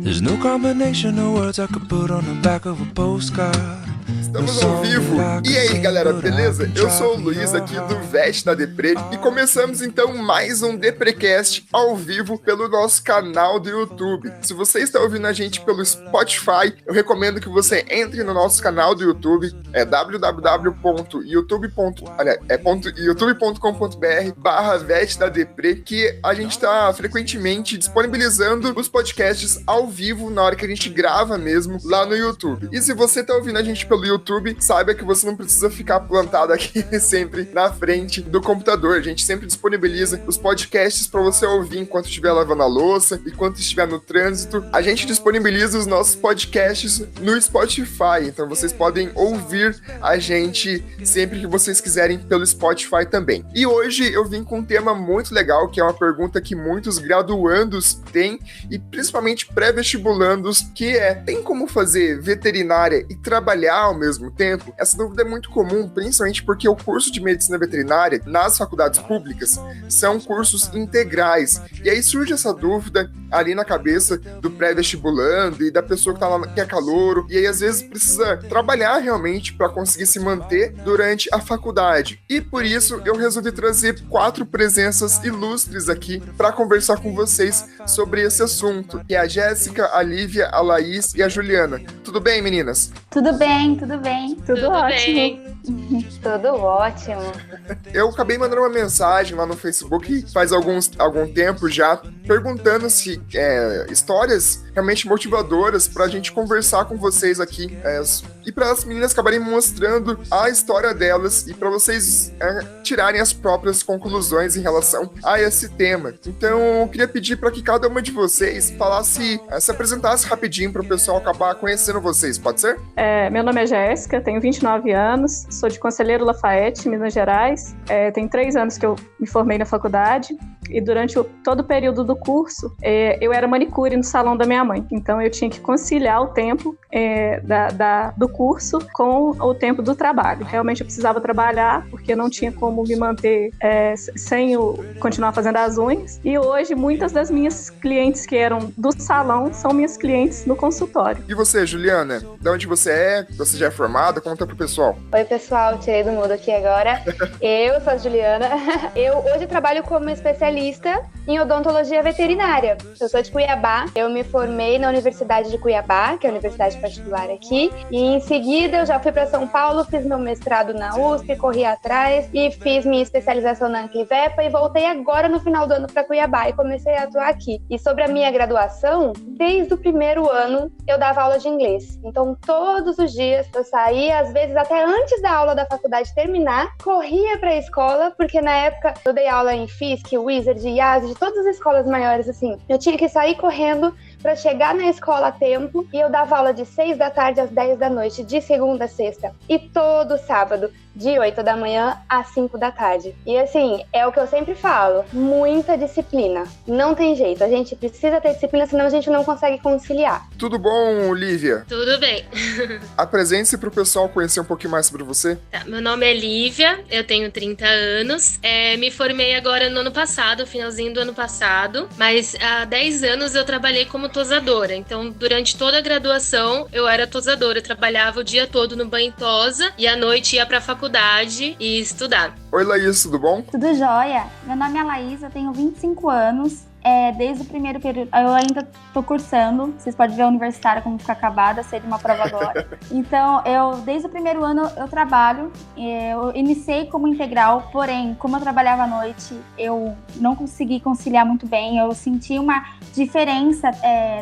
There's no combination of words I could put on the back of a postcard. Estamos ao vivo. E aí, galera, beleza? Eu sou o Luiz aqui do Veste da Depre e começamos então mais um Deprecast ao vivo pelo nosso canal do YouTube. Se você está ouvindo a gente pelo Spotify, eu recomendo que você entre no nosso canal do YouTube, é www.youtube.com.br/Veste da Depre, que a gente está frequentemente disponibilizando os podcasts ao vivo na hora que a gente grava mesmo lá no YouTube. E se você está ouvindo a gente pelo YouTube, saiba que você não precisa ficar plantado aqui sempre na frente do computador. A gente sempre disponibiliza os podcasts para você ouvir enquanto estiver lavando a louça, enquanto estiver no trânsito. A gente disponibiliza os nossos podcasts no Spotify, então vocês podem ouvir a gente sempre que vocês quiserem pelo Spotify também. E hoje eu vim com um tema muito legal, que é uma pergunta que muitos graduandos têm, e principalmente pré-vestibulandos, que é: tem como fazer veterinária e trabalhar ao mesmo tempo? Essa dúvida é muito comum, principalmente porque o curso de medicina veterinária nas faculdades públicas são cursos integrais. E aí surge essa dúvida ali na cabeça do pré-vestibulando e da pessoa que tá lá, que é calouro, e aí às vezes precisa trabalhar realmente para conseguir se manter durante a faculdade. E por isso eu resolvi trazer 4 presenças ilustres aqui para conversar com vocês sobre esse assunto, que é a Jéssica, a Lívia, a Laís e a Juliana. Tudo bem, meninas? Tudo bem, tudo bem. Tudo ótimo. Bem. Tudo ótimo. Eu acabei mandando uma mensagem lá no Facebook faz algum tempo já, perguntando se histórias realmente motivadoras pra gente conversar com vocês aqui, e para as meninas acabarem mostrando a história delas e para vocês tirarem as próprias conclusões em relação a esse tema. Então eu queria pedir para que cada uma de vocês falasse, se apresentasse rapidinho para o pessoal acabar conhecendo vocês, pode ser? Meu nome é Jéssica, tenho 29 anos, sou de Conselheiro Lafayette, Minas Gerais. Tem 3 anos que eu me formei na faculdade e durante todo o período do curso eu era manicure no salão da minha mãe. Então eu tinha que conciliar o tempo do curso com o tempo do trabalho. Realmente eu precisava trabalhar porque não tinha como me manter sem continuar fazendo as unhas. E hoje muitas das minhas clientes que eram do salão são minhas clientes no consultório. E você, Juliana? De onde você é? Você já é formada? Conta pro pessoal. Oi, pessoal. Tirei do mudo aqui agora. Eu sou a Juliana. Eu hoje trabalho como especialista em odontologia veterinária. Eu sou de Cuiabá. Eu me formei na Universidade de Cuiabá, que é a universidade particular aqui. E em seguida eu já fui para São Paulo, fiz meu mestrado na USP, corri atrás e fiz minha especialização na Anclivepa e voltei agora no final do ano para Cuiabá e comecei a atuar aqui. E sobre a minha graduação, desde o primeiro ano eu dava aula de inglês. Então todos os dias eu saía, às vezes até antes da aula da faculdade terminar, corria para a escola, porque na época eu dei aula em FISC, Wizard, IAS, de todas as escolas maiores assim. Eu tinha que sair correndo para chegar na escola a tempo, e eu dava aula de 6 da tarde às 10 da noite, de segunda a sexta, e todo sábado, de 8 da manhã às 5 da tarde. E assim, é o que eu sempre falo, muita disciplina. Não tem jeito, a gente precisa ter disciplina, senão a gente não consegue conciliar. Tudo bom, Lívia? Tudo bem. Apresente-se pro pessoal conhecer um pouquinho mais sobre você. Tá, meu nome é Lívia, eu tenho 30 anos. Me formei agora no ano passado, finalzinho do ano passado, mas há 10 anos eu trabalhei como tosadora. Então, durante toda a graduação, eu era tosadora. Eu trabalhava o dia todo no banho tosa e à noite ia pra faculdade e estudar. Oi, Laís, tudo bom? Tudo jóia. Meu nome é Laís, eu tenho 25 anos. Desde o primeiro período, eu ainda tô cursando, vocês podem ver a universitária como fica acabada, seria uma prova agora. Então, desde o primeiro ano eu trabalho, eu iniciei como integral, porém, como eu trabalhava à noite, eu não consegui conciliar muito bem, eu senti uma diferença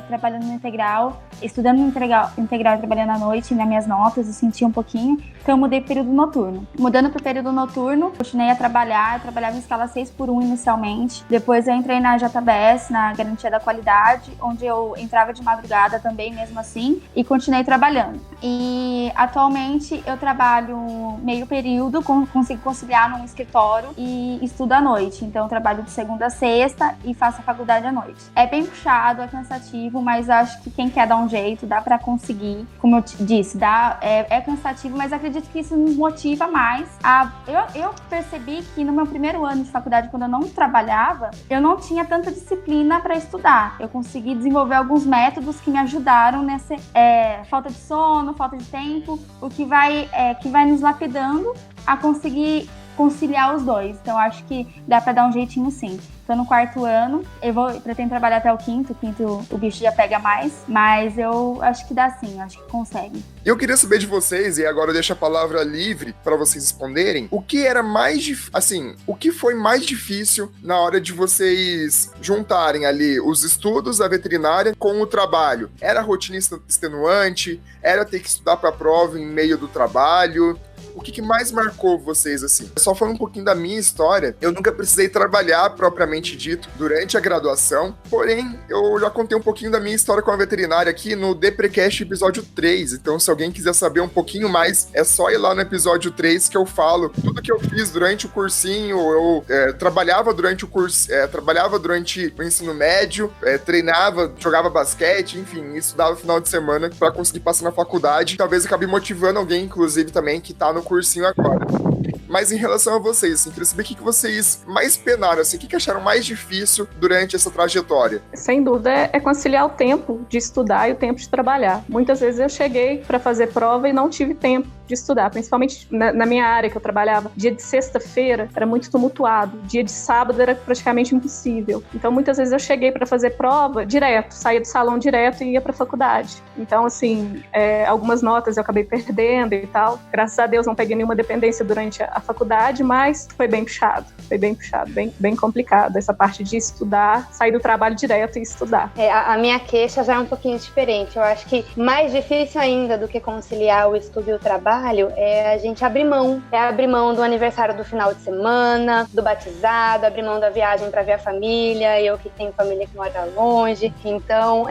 trabalhando no integral, estudando no integral e trabalhando à noite, nas minhas notas, eu senti um pouquinho, então eu mudei para o período noturno. Mudando para o período noturno, continuei a trabalhar, eu trabalhava em escala 6x1 inicialmente, depois eu entrei na JBS, na garantia da qualidade, onde eu entrava de madrugada também, mesmo assim, e continuei trabalhando. E atualmente eu trabalho meio período, consigo conciliar num escritório e estudo à noite. Então eu trabalho de segunda a sexta e faço a faculdade à noite. É bem puxado, é cansativo, mas acho que quem quer dar um jeito, dá pra conseguir. Como eu disse, é cansativo, mas acredito que isso nos motiva mais. Eu percebi que no meu primeiro ano de faculdade, quando eu não trabalhava, eu não tinha tanta disciplina para estudar. Eu consegui desenvolver alguns métodos que me ajudaram nessa falta de sono, falta de tempo, o que vai nos lapidando a conseguir conciliar os dois. Então, acho que dá para dar um jeitinho sim. Tô no 4º ano, pretendo trabalhar até o 5º. O 5º o bicho já pega mais, mas eu acho que dá sim, acho que consegue. Eu queria saber de vocês, e agora eu deixo a palavra livre para vocês responderem, o que era mais difícil, o que foi mais difícil na hora de vocês juntarem ali os estudos da veterinária com o trabalho? Era a rotina extenuante? Era ter que estudar para a prova em meio do trabalho? O que mais marcou vocês, assim? Só falando um pouquinho da minha história, eu nunca precisei trabalhar propriamente dito durante a graduação, porém, eu já contei um pouquinho da minha história com a veterinária aqui no Deprecast episódio 3, então se alguém quiser saber um pouquinho mais, é só ir lá no episódio 3 que eu falo tudo que eu fiz durante o cursinho. Eu trabalhava durante o curso, trabalhava durante o ensino médio, treinava, jogava basquete, enfim, estudava no final de semana pra conseguir passar na faculdade. Talvez acabe motivando alguém, inclusive, também, que tá no cursinho agora. Mas em relação a vocês, assim, queria saber o que vocês mais penaram, assim, o que acharam mais difícil durante essa trajetória? Sem dúvida, é conciliar o tempo de estudar e o tempo de trabalhar. Muitas vezes eu cheguei para fazer prova e não tive tempo de estudar, principalmente na minha área que eu trabalhava. Dia de sexta-feira era muito tumultuado, dia de sábado era praticamente impossível. Então, muitas vezes eu cheguei para fazer prova direto, saía do salão direto e ia para a faculdade. Então, assim, algumas notas eu acabei perdendo e tal. Graças a Deus não peguei nenhuma dependência durante a faculdade, mas foi bem puxado, bem complicado essa parte de estudar, sair do trabalho direto e estudar. A minha queixa já é um pouquinho diferente. Eu acho que mais difícil ainda do que conciliar o estudo e o trabalho é a gente abrir mão. É abrir mão do aniversário do final de semana, do batizado, abrir mão da viagem para ver a família, eu que tenho família que mora longe. Então,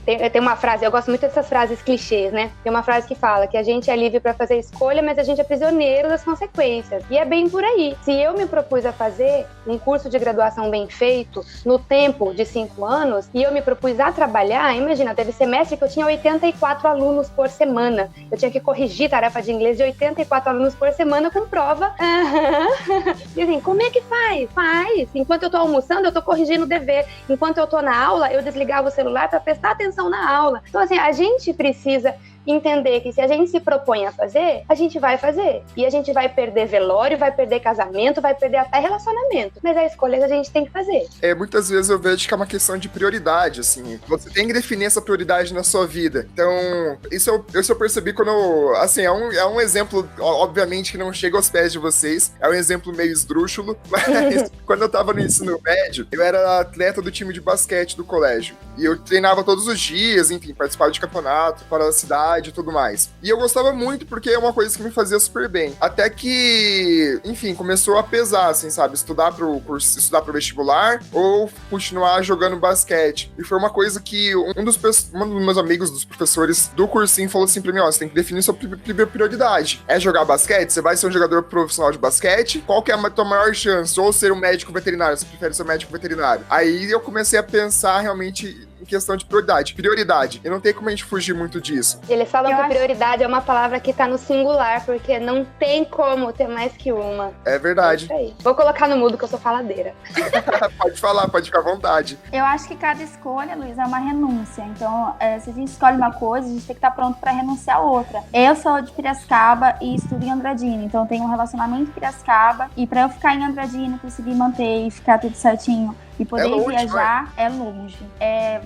tem uma frase, eu gosto muito dessas frases clichês, né? Tem uma frase que fala que a gente é livre para fazer escolha, mas a gente é prisioneiro das consequências. E é bem por aí. Se eu me propus a fazer um curso de graduação bem feito no tempo de 5 anos e eu me propus a trabalhar, imagina, teve semestre que eu tinha 84 alunos por semana. Eu tinha que corrigir tarefa de inglês de 84 alunos por semana com prova. E assim, como é que faz? Faz. Enquanto eu tô almoçando, eu tô corrigindo o dever. Enquanto eu tô na aula, eu desligava o celular para prestar atenção na aula. Então, assim, a gente precisa entender que se a gente se propõe a fazer, a gente vai fazer. E a gente vai perder velório, vai perder casamento, vai perder até relacionamento. Mas é a escolha que a gente tem que fazer. Muitas vezes eu vejo que é uma questão de prioridade, assim. Você tem que definir essa prioridade na sua vida. Então, isso eu percebi quando eu... Assim, é um exemplo, obviamente, que não chega aos pés de vocês. É um exemplo meio esdrúxulo. Mas quando eu tava no ensino médio, eu era atleta do time de basquete do colégio. E eu treinava todos os dias, enfim, participava de campeonato para a cidade e tudo mais. E eu gostava muito porque é uma coisa que me fazia super bem. Até que, enfim, começou a pesar, assim, sabe? Estudar pro estudar pro vestibular ou continuar jogando basquete. E foi uma coisa que um dos meus amigos, dos professores do cursinho, falou assim pra mim, ó, você tem que definir sua prioridade. É jogar basquete? Você vai ser um jogador profissional de basquete? Qual que é a tua maior chance? Ou ser um médico veterinário? Você prefere ser um médico veterinário? Aí eu comecei a pensar realmente em questão de prioridade. E não tem como a gente fugir muito disso. Eles falam que prioridade é uma palavra que tá no singular, porque não tem como ter mais que uma. É verdade. É isso aí. Vou colocar no mudo que eu sou faladeira. Pode falar, pode ficar à vontade. Eu acho que cada escolha, Luiz, é uma renúncia. Então, se a gente escolhe uma coisa, a gente tem que estar pronto pra renunciar a outra. Eu sou de Piracicaba e estudo em Andradina, então eu tenho um relacionamento em Piracicaba, e pra eu ficar em Andradina, conseguir manter e ficar tudo certinho e poder longe, viajar, é longe.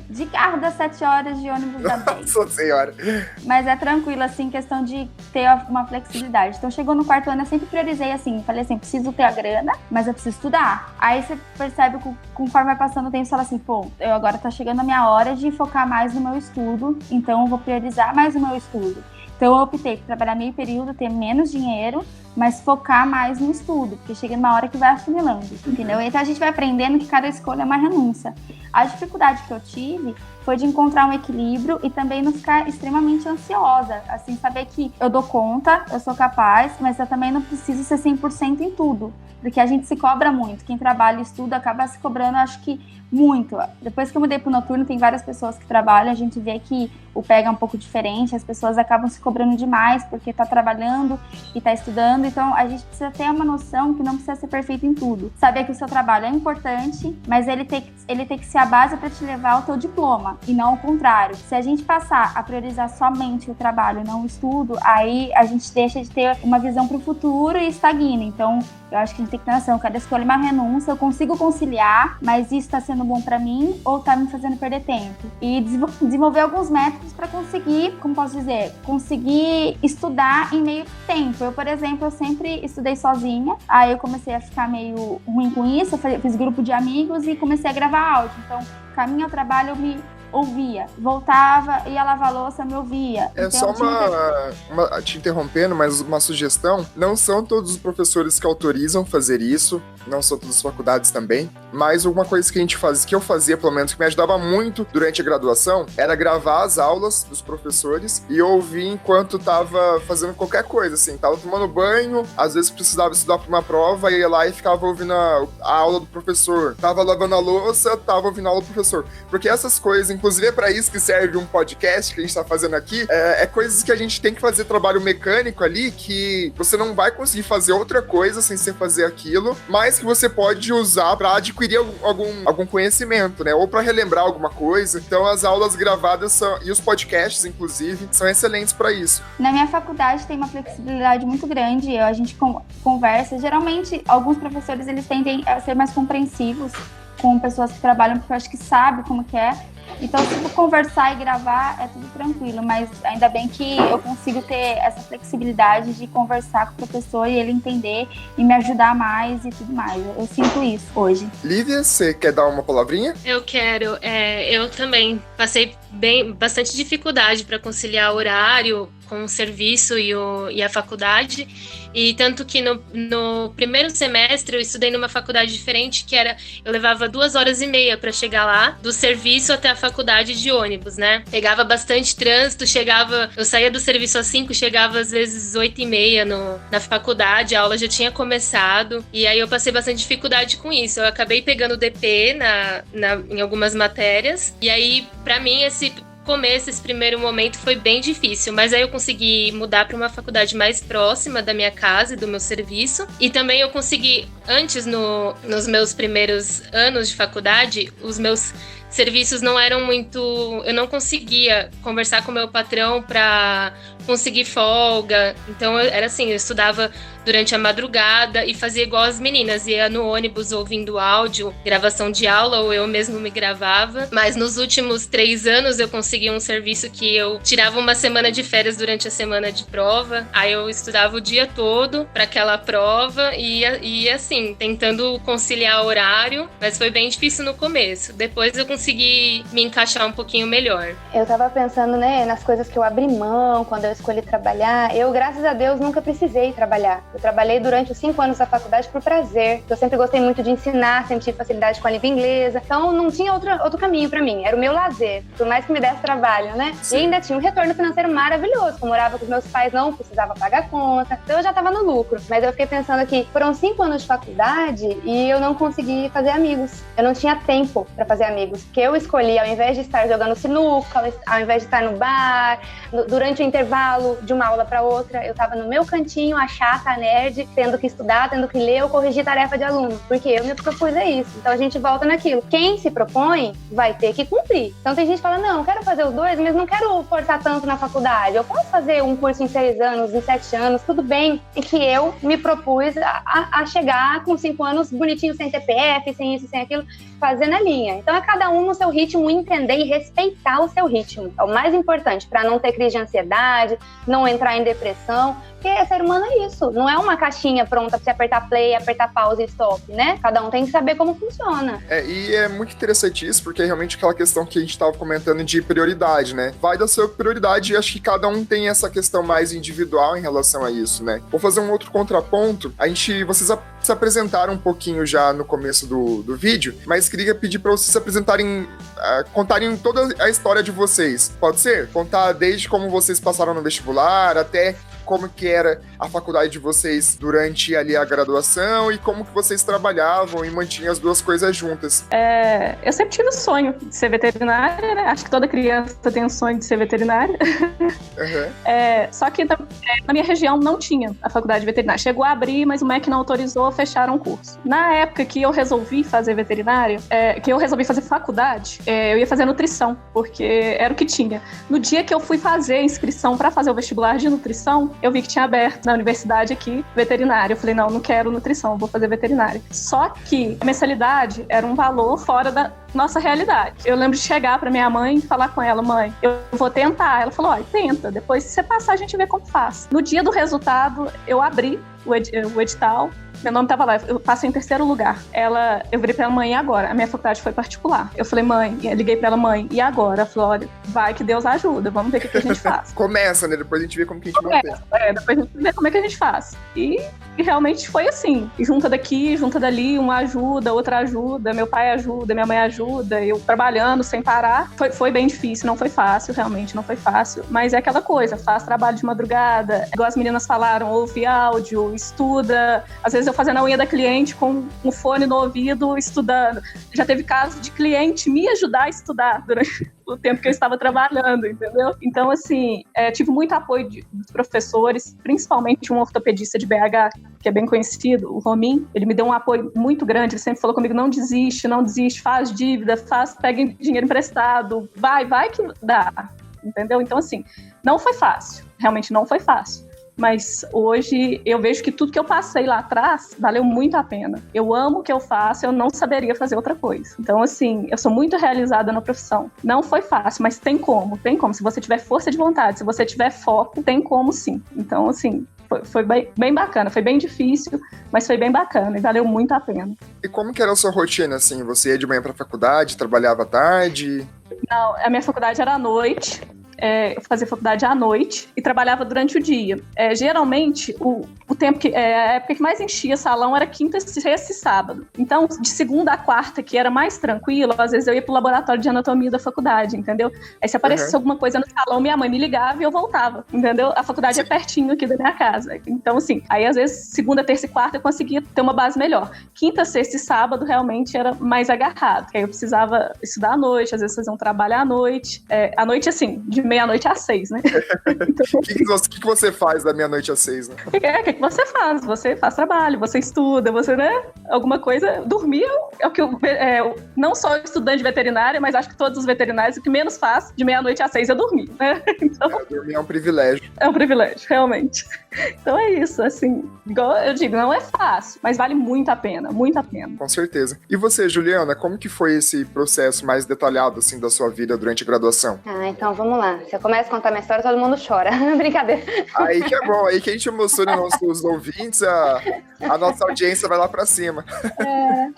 De carro dá 7 horas, de ônibus dá 10. Nossa senhora. Mas é tranquilo, assim, questão de ter uma flexibilidade. Então, chegou no 4º ano, eu sempre priorizei, assim, falei assim, preciso ter a grana, mas eu preciso estudar. Aí você percebe que conforme vai passando o tempo, você fala assim, pô, eu agora tá chegando a minha hora de focar mais no meu estudo, então eu vou priorizar mais o meu estudo. Então eu optei por trabalhar meio período, ter menos dinheiro, mas focar mais no estudo, porque chega numa hora que vai afunilando, entendeu? Então a gente vai aprendendo que cada escolha é uma renúncia. A dificuldade que eu tive foi de encontrar um equilíbrio e também não ficar extremamente ansiosa, assim, saber que eu dou conta, eu sou capaz, mas eu também não preciso ser 100% em tudo, porque a gente se cobra muito. Quem trabalha e estuda acaba se cobrando, acho que muito. Depois que eu mudei pro noturno, tem várias pessoas que trabalham, a gente vê que o pega é um pouco diferente, as pessoas acabam se cobrando demais porque tá trabalhando e tá estudando, então a gente precisa ter uma noção que não precisa ser perfeito em tudo. Saber que o seu trabalho é importante, mas ele tem que ser a base para te levar ao teu diploma, e não ao contrário. Se a gente passar a priorizar somente o trabalho, não o estudo, aí a gente deixa de ter uma visão pro futuro e estagna. Então, eu acho que a gente tem que ter noção, cada escolha é uma renúncia, eu consigo conciliar, mas isso tá sendo bom pra mim ou tá me fazendo perder tempo? E desenvolver alguns métodos para conseguir, como posso dizer, conseguir estudar em meio tempo. Eu, por exemplo, eu sempre estudei sozinha, aí eu comecei a ficar meio ruim com isso, eu fiz grupo de amigos e comecei a gravar áudio. Então, caminho ao trabalho eu me ouvia, voltava, ia lavar a louça, me ouvia. É então, só te interrompendo, mas uma sugestão, não são todos os professores que autorizam fazer isso, não são todas as faculdades também, mas alguma coisa que eu fazia, pelo menos, que me ajudava muito durante a graduação, era gravar as aulas dos professores e ouvir enquanto tava fazendo qualquer coisa, assim, tava tomando banho, às vezes precisava estudar pra uma prova, ia lá e ficava ouvindo a aula do professor, tava lavando a louça, tava ouvindo a aula do professor, porque essas coisas, inclusive é pra isso que serve um podcast que a gente tá fazendo aqui, é coisas que a gente tem que fazer trabalho mecânico ali, que você não vai conseguir fazer outra coisa sem ser fazer aquilo, mas que você pode usar pra adquirir algum conhecimento, né? Ou pra relembrar alguma coisa. Então as aulas gravadas e os podcasts, inclusive, são excelentes pra isso. Na minha faculdade tem uma flexibilidade muito grande, a gente conversa. Geralmente, alguns professores, eles tendem a ser mais compreensivos com pessoas que trabalham, porque eu acho que sabe como que é. Então, se for conversar e gravar, é tudo tranquilo, mas ainda bem que eu consigo ter essa flexibilidade de conversar com o professor e ele entender e me ajudar mais e tudo mais. Eu sinto isso hoje. Lívia, você quer dar uma palavrinha? Eu quero. Eu também passei bastante dificuldade para conciliar o horário com o serviço e a faculdade, e tanto que no primeiro semestre eu estudei numa faculdade diferente, que era, eu levava 2h30 para chegar lá, do serviço até a faculdade de ônibus, né? Pegava bastante trânsito, eu saía do serviço às 5, chegava às vezes 8h30 na faculdade, a aula já tinha começado, e aí eu passei bastante dificuldade com isso. Eu acabei pegando DP em algumas matérias, e aí, para mim, esse primeiro momento foi bem difícil, mas aí eu consegui mudar para uma faculdade mais próxima da minha casa e do meu serviço, e também eu consegui, antes nos meus primeiros anos de faculdade, os meus serviços não eram muito... Eu não conseguia conversar com o meu patrão para conseguir folga, então era assim, eu estudava durante a madrugada e fazia igual as meninas, ia no ônibus ouvindo áudio, gravação de aula, ou eu mesmo me gravava. Mas nos últimos 3 anos eu consegui um serviço que eu tirava uma semana de férias durante a semana de prova, aí eu estudava o dia todo para aquela prova e assim, tentando conciliar o horário, mas foi bem difícil no começo. Depois eu consegui me encaixar um pouquinho melhor. Eu tava pensando, né, nas coisas que eu abri mão quando eu escolhi trabalhar. Eu, graças a Deus, nunca precisei trabalhar. Eu trabalhei durante os 5 anos da faculdade por prazer. Eu sempre gostei muito de ensinar, sempre tive facilidade com a língua inglesa. Então, não tinha outro caminho pra mim. Era o meu lazer, por mais que me desse trabalho, né? Sim. E ainda tinha um retorno financeiro maravilhoso. Eu morava com os meus pais, não precisava pagar conta. Então, eu já tava no lucro. Mas eu fiquei pensando que foram 5 anos de faculdade e eu não consegui fazer amigos. Eu não tinha tempo pra fazer amigos. Porque eu escolhi, ao invés de estar jogando sinuca, ao invés de estar no bar, durante o intervalo de uma aula pra outra, eu tava no meu cantinho, a chata, a nerd, tendo que estudar, tendo que ler ou corrigir tarefa de aluno, porque eu me propus a isso. Então a gente volta naquilo. Quem se propõe vai ter que cumprir. Então tem gente que fala, não, quero fazer os 2, mas não quero forçar tanto na faculdade. Eu posso fazer um curso em 6 anos, em 7 anos, tudo bem. E que eu me propus a chegar com 5 anos bonitinho, sem CPF, sem isso, sem aquilo, fazer na linha. Então é cada um um no seu ritmo, entender e respeitar o seu ritmo. É o mais importante, para não ter crise de ansiedade, não entrar em depressão. Porque ser humano é isso, não é uma caixinha pronta pra você apertar play, apertar pause e stop, né? Cada um tem que saber como funciona. E é muito interessante isso, porque é realmente aquela questão que a gente tava comentando de prioridade, né? Vai da sua prioridade e acho que cada um tem essa questão mais individual em relação a isso, né? Vou fazer um outro contraponto. Vocês se apresentaram um pouquinho já no começo do vídeo, mas queria pedir pra vocês se apresentarem, contarem toda a história de vocês. Pode ser? Contar desde como vocês passaram no vestibular até como que era a faculdade de vocês durante ali a graduação e como que vocês trabalhavam e mantinham as duas coisas juntas. Eu sempre tive o sonho de ser veterinária, né? Acho que toda criança tem um sonho de ser veterinária. Uhum. Só que na minha região não tinha a faculdade de veterinária. Chegou a abrir, mas o MEC não autorizou, fecharam o curso. Na época que eu resolvi fazer veterinária, que eu resolvi fazer faculdade, eu ia fazer nutrição, porque era o que tinha. No dia que eu fui fazer a inscrição para fazer o vestibular de nutrição, eu vi que tinha aberto na universidade aqui veterinária. Eu falei, não quero nutrição, vou fazer veterinária. Só que a mensalidade era um valor fora da nossa realidade. Eu lembro de chegar pra minha mãe e falar com ela, mãe, eu vou tentar. Ela falou, tenta, depois se você passar a gente vê como faz. No dia do resultado, eu abri o edital, meu nome tava lá, eu passei em terceiro lugar. Eu virei pra ela, mãe, e agora? A minha faculdade foi particular. Eu falei, mãe, liguei pra ela, mãe, e agora? Ela falou, olha, vai que Deus ajuda, vamos ver o que a gente faz. Começa, né? Depois a gente vê como que a gente mantém. Depois a gente vê como é que a gente faz. E realmente foi assim, junta daqui, junta dali, uma ajuda, outra ajuda, meu pai ajuda, minha mãe ajuda, eu trabalhando sem parar. Foi bem difícil, não foi fácil, realmente não foi fácil, mas é aquela coisa, faz trabalho de madrugada, igual as meninas falaram, ouve áudio, estuda, às vezes eu fazendo a unha da cliente com um fone no ouvido, estudando. Já teve caso de cliente me ajudar a estudar durante o tempo que eu estava trabalhando, entendeu? Então, assim, tive muito apoio dos professores, principalmente um ortopedista de BH, que é bem conhecido, o Romin. Ele me deu um apoio muito grande, ele sempre falou comigo, não desiste, faz dívida, pega dinheiro emprestado, vai que dá, entendeu? Então, assim, não foi fácil, realmente não foi fácil. Mas hoje eu vejo que tudo que eu passei lá atrás valeu muito a pena. Eu amo o que eu faço, eu não saberia fazer outra coisa. Então, assim, eu sou muito realizada na profissão. Não foi fácil, mas tem como. Se você tiver força de vontade, se você tiver foco, tem como sim. Então, assim, foi bem bacana. Foi bem difícil, mas foi bem bacana e valeu muito a pena. E como que era a sua rotina, assim? Você ia de manhã pra faculdade, trabalhava à tarde? Não, a minha faculdade era à noite. Eu fazia faculdade à noite e trabalhava durante o dia. Geralmente, o tempo a época que mais enchia salão era quinta, sexta e sábado. Então, de segunda a quarta, que era mais tranquilo, às vezes eu ia pro laboratório de anatomia da faculdade, entendeu? Aí se aparecesse alguma coisa no salão, minha mãe me ligava e eu voltava, entendeu? A faculdade é pertinho aqui da minha casa. Então, assim, aí às vezes segunda, terça e quarta eu conseguia ter uma base melhor. Quinta, sexta e sábado realmente era mais agarrado, porque aí eu precisava estudar à noite, às vezes fazer um trabalho à noite. À noite, assim, de meia-noite às 6, né? Então... O que você faz da meia-noite às 6, né? O que você faz? Você faz trabalho, você estuda, você, né? Alguma coisa. Dormir é o que eu não sou estudante de veterinária, mas acho que todos os veterinários o que menos faz de meia-noite às 6 é dormir, né? Então, dormir é um privilégio. É um privilégio, realmente. Então é isso, assim, igual eu digo, não é fácil, mas vale muito a pena, muito a pena. Com certeza. E você, Juliana, como que foi esse processo mais detalhado, assim, da sua vida durante a graduação? Então vamos lá. Se eu começo a contar minha história, todo mundo chora. Brincadeira. Aí que é bom, aí que a gente emociona nossos ouvintes, a nossa audiência vai lá pra cima.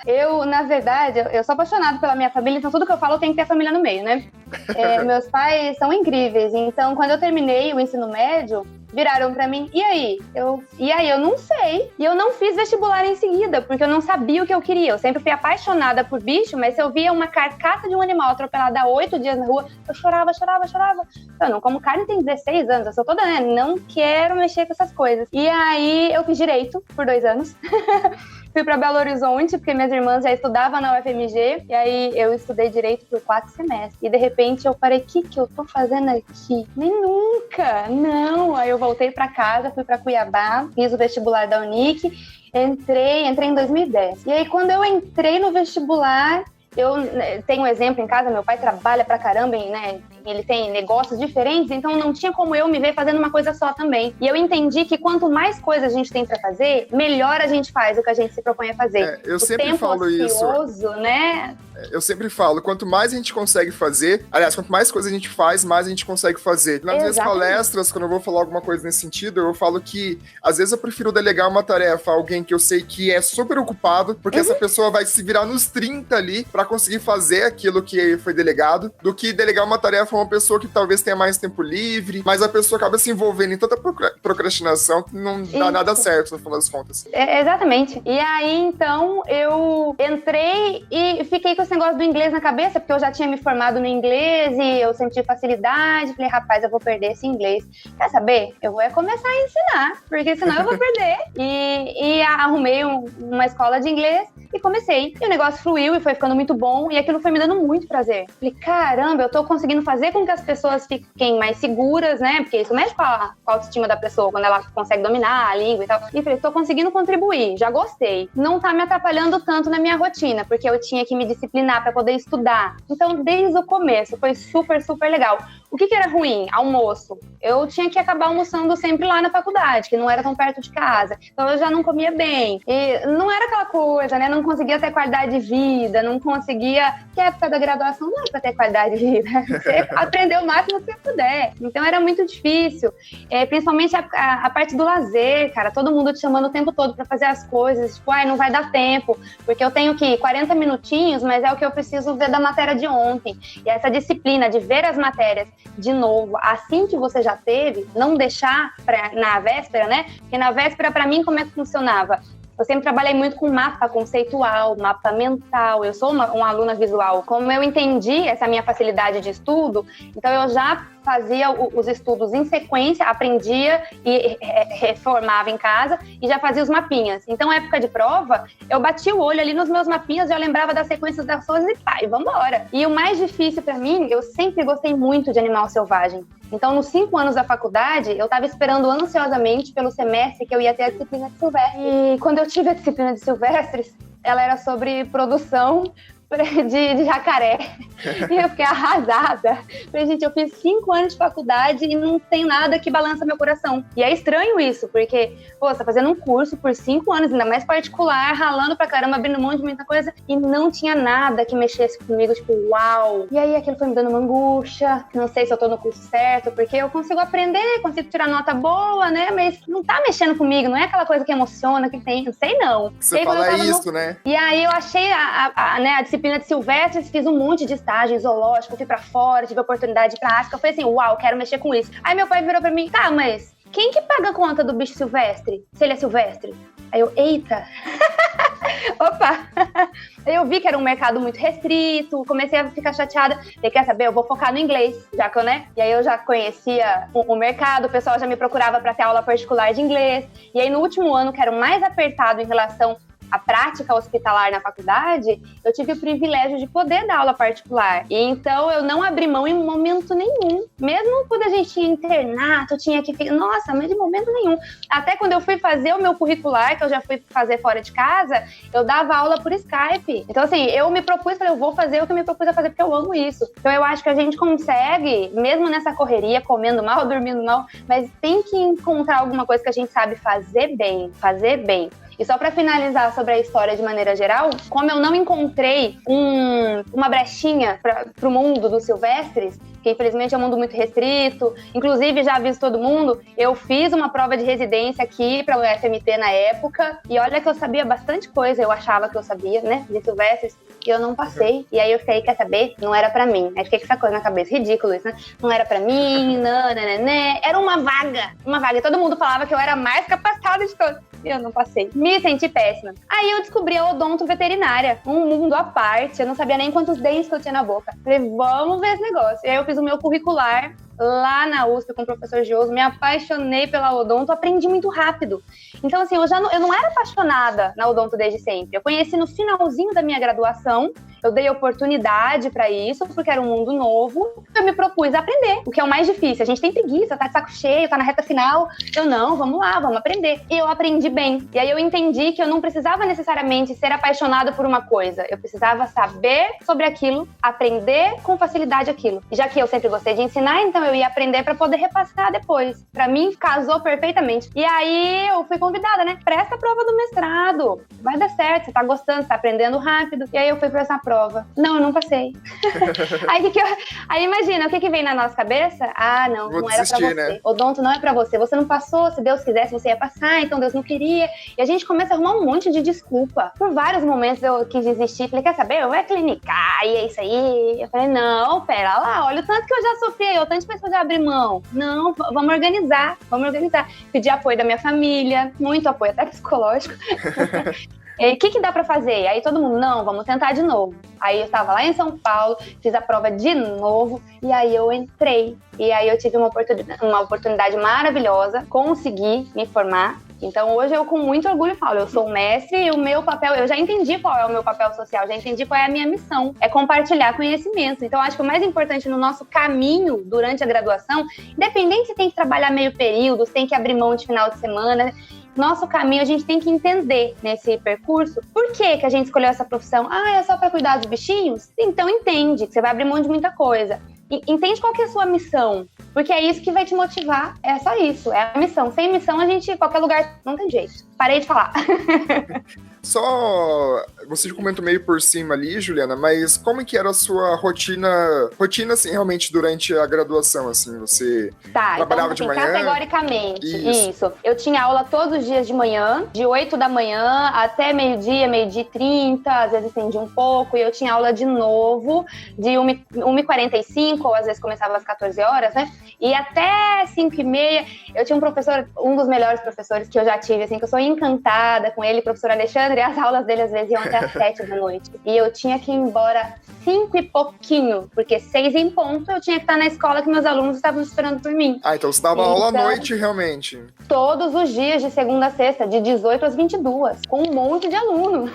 Eu, na verdade, eu sou apaixonada pela minha família, então tudo que eu falo tem que ter a família no meio, né? Meus pais são incríveis, então quando eu terminei o ensino médio, viraram pra mim, e aí? Eu não sei. E eu não fiz vestibular em seguida, porque eu não sabia o que eu queria. Eu sempre fui apaixonada por bicho, mas se eu via uma carcaça de um animal atropelada há 8 dias na rua, eu chorava. Eu não como carne, tem 16 anos, eu sou toda, né? Não quero mexer com essas coisas. E aí eu fiz direito por 2 anos. Fui pra Belo Horizonte, porque minhas irmãs já estudavam na UFMG, e aí eu estudei Direito por 4 semestres. E de repente eu parei, o que eu tô fazendo aqui? Nem nunca, não. Aí eu voltei pra casa, fui pra Cuiabá, fiz o vestibular da Unic, entrei em 2010. E aí quando eu entrei no vestibular, eu tenho um exemplo em casa, meu pai trabalha pra caramba em ele tem negócios diferentes, então não tinha como eu me ver fazendo uma coisa só também. E eu entendi que quanto mais coisas a gente tem pra fazer, melhor a gente faz o que a gente se propõe a fazer. Eu sempre falo ocioso, isso. Né? Eu sempre falo, quanto mais a gente consegue fazer, aliás, quanto mais coisa a gente faz, mais a gente consegue fazer. Nas minhas palestras, quando eu vou falar alguma coisa nesse sentido, eu falo que, às vezes, eu prefiro delegar uma tarefa a alguém que eu sei que é super ocupado, porque essa pessoa vai se virar nos 30 ali pra conseguir fazer aquilo que foi delegado, do que delegar uma tarefa a uma pessoa que talvez tenha mais tempo livre, mas a pessoa acaba se envolvendo em tanta procrastinação que não dá nada certo, no final das contas. Exatamente. E aí, então, eu entrei e fiquei com esse negócio do inglês na cabeça, porque eu já tinha me formado no inglês e eu senti facilidade. Falei, rapaz, eu vou perder esse inglês. Quer saber? Eu vou começar a ensinar, porque senão eu vou perder. E arrumei uma escola de inglês e comecei. E o negócio fluiu e foi ficando muito bom e aquilo foi me dando muito prazer. Falei, caramba, eu tô conseguindo fazer com que as pessoas fiquem mais seguras, né? Porque isso mexe com a autoestima da pessoa, quando ela consegue dominar a língua e tal. E falei, tô conseguindo contribuir, já gostei. Não tá me atrapalhando tanto na minha rotina, porque eu tinha que me disciplinar pra poder estudar. Então, desde o começo, foi super, super legal. O que era ruim? Almoço. Eu tinha que acabar almoçando sempre lá na faculdade, que não era tão perto de casa. Então, eu já não comia bem. E não era aquela coisa, né? Não conseguia ter qualidade de vida, não conseguia... Que a época da graduação não é pra ter qualidade de vida. Você aprender o máximo que você puder. Então, era muito difícil. Principalmente a parte do lazer, cara. Todo mundo te chamando o tempo todo pra fazer as coisas. Tipo, não vai dar tempo. Porque eu tenho que 40 minutinhos, mas é o que eu preciso ver da matéria de ontem. E essa disciplina de ver as matérias de novo, assim que você já teve, não deixar na véspera, né? Porque na véspera, pra mim, como é que funcionava? Eu sempre trabalhei muito com mapa conceitual, mapa mental. Eu sou uma aluna visual. Como eu entendi essa minha facilidade de estudo, então eu já fazia os estudos em sequência, aprendia e reformava em casa e já fazia os mapinhas. Então, na época de prova, eu batia o olho ali nos meus mapinhas, já lembrava das sequências das coisas e pá, e vambora. E o mais difícil pra mim, eu sempre gostei muito de animal selvagem. Então, nos 5 anos da faculdade, eu estava esperando ansiosamente pelo semestre que eu ia ter a disciplina de silvestres. E quando eu tive a disciplina de silvestres, ela era sobre produção de jacaré. E eu fiquei arrasada. Falei, gente, eu fiz 5 anos de faculdade e não tem nada que balança meu coração. E é estranho isso, porque, você tá fazendo um curso por 5 anos, ainda mais particular, ralando pra caramba, abrindo mão de muita coisa, e não tinha nada que mexesse comigo, tipo, uau. E aí aquilo foi me dando uma angústia, não sei se eu tô no curso certo, porque eu consigo aprender, consigo tirar nota boa, né, mas não tá mexendo comigo, não é aquela coisa que emociona, que tem, não sei não. Você fala isso, né? E aí eu achei a disciplina de silvestres, fiz um monte de estágio zoológico, fui pra fora, tive a oportunidade de ir pra África, eu falei assim, uau, quero mexer com isso. Aí meu pai virou pra mim, tá, mas quem que paga a conta do bicho silvestre, se ele é silvestre? Aí eu, eita! Opa! Aí eu vi que era um mercado muito restrito, comecei a ficar chateada. Falei, quer saber? Eu vou focar no inglês, já que eu, né? E aí eu já conhecia o mercado, o pessoal já me procurava para ter aula particular de inglês. E aí no último ano, que era o mais apertado em relação à prática hospitalar na faculdade, eu tive o privilégio de poder dar aula particular. E então eu não abri mão em momento nenhum. Mesmo quando a gente ia internato, tinha que... Nossa, mas de momento nenhum. Até quando eu fui fazer o meu curricular, que eu já fui fazer fora de casa, eu dava aula por Skype. Então assim, eu me propus, falei, eu vou fazer o que eu me propus a fazer, porque eu amo isso. Então eu acho que a gente consegue, mesmo nessa correria, comendo mal, dormindo mal, mas tem que encontrar alguma coisa que a gente sabe fazer bem. Fazer bem. E só para finalizar sobre a história de maneira geral, como eu não encontrei uma brechinha para o mundo dos silvestres, que infelizmente é um mundo muito restrito, inclusive já aviso todo mundo, eu fiz uma prova de residência aqui para o UFMT na época, e olha que eu sabia bastante coisa, eu achava que eu sabia, né, de silvestres, e eu não passei. E aí eu fiquei, quer saber? Não era pra mim. Aí fiquei com essa coisa na cabeça, ridículo isso, né? Não era pra mim, nananana. Era uma vaga. Todo mundo falava que eu era a mais capacitada de todos. E eu não passei. Me senti péssima. Aí eu descobri a odonto veterinária, um mundo à parte. Eu não sabia nem quantos dentes que eu tinha na boca. Falei, vamos ver esse negócio. E aí eu fiz o meu curricular lá na USP com o professor Gioso, me apaixonei pela odonto, aprendi muito rápido. Então, assim, eu não era apaixonada na odonto desde sempre. Eu conheci no finalzinho da minha graduação, eu dei oportunidade pra isso, porque era um mundo novo, eu me propus a aprender, o que é o mais difícil. A gente tem preguiça, tá de saco cheio, tá na reta final, eu não, vamos lá, vamos aprender. E eu aprendi bem. E aí eu entendi que eu não precisava necessariamente ser apaixonada por uma coisa, eu precisava saber sobre aquilo, aprender com facilidade aquilo. E já que eu sempre gostei de ensinar, então eu ia aprender pra poder repassar depois. Pra mim, casou perfeitamente. E aí eu fui convidada, né? Presta a prova do mestrado, vai dar certo, você tá gostando, você tá aprendendo rápido. E aí eu fui pra essa prova. Não, eu não passei. Aí imagina, o que vem na nossa cabeça? Ah, não, Vou não era desistir, pra você. né? Odonto não é pra você não passou, se Deus quisesse você ia passar, então Deus não queria. E a gente começa a arrumar um monte de desculpa. Por vários momentos eu quis desistir, falei, quer saber? Eu vou clinicar, e é isso aí. Eu falei, não, pera lá, olha o tanto que eu já sofri, o tanto de pessoas já abri mão. Não, vamos organizar. Pedi apoio da minha família, muito apoio, até psicológico. O que dá pra fazer? Aí todo mundo, não, vamos tentar de novo. Aí eu tava lá em São Paulo, fiz a prova de novo, e aí eu entrei. E aí eu tive uma oportunidade maravilhosa, consegui me formar. Então hoje eu com muito orgulho falo, eu sou mestre e o meu papel, eu já entendi qual é o meu papel social, já entendi qual é a minha missão, é compartilhar conhecimento. Então acho que o mais importante no nosso caminho durante a graduação, independente se tem que trabalhar meio período, se tem que abrir mão de final de semana, nosso caminho a gente tem que entender nesse percurso por que a gente escolheu essa profissão. Ah, é só para cuidar dos bichinhos? Então entende que você vai abrir mão de muita coisa. Entende qual que é a sua missão, porque é isso que vai te motivar, é só isso, é a missão. Sem missão a gente, qualquer lugar, não tem jeito. Parei de falar. Só, você comentou meio por cima ali, Juliana, mas como que era a sua rotina assim, realmente durante a graduação, assim, você trabalhava então, de manhã? Categoricamente, isso. Eu tinha aula todos os dias de manhã, de 8 da manhã até meio-dia, meio-dia e 30, às vezes estendi um pouco, e eu tinha aula de novo, de 1h45, ou às vezes começava às 14 horas, né? E até 5h30, eu tinha um professor, um dos melhores professores que eu já tive, assim, que eu sou encantada com ele, professor Alexandre, e as aulas dele às vezes iam até às 7 da noite. E eu tinha que ir embora 5 e pouquinho, porque 6 em ponto eu tinha que estar na escola que meus alunos estavam esperando por mim. Ah, então você dava aula à noite, realmente? Todos os dias, de segunda a sexta, de 18 às 22, com um monte de aluno.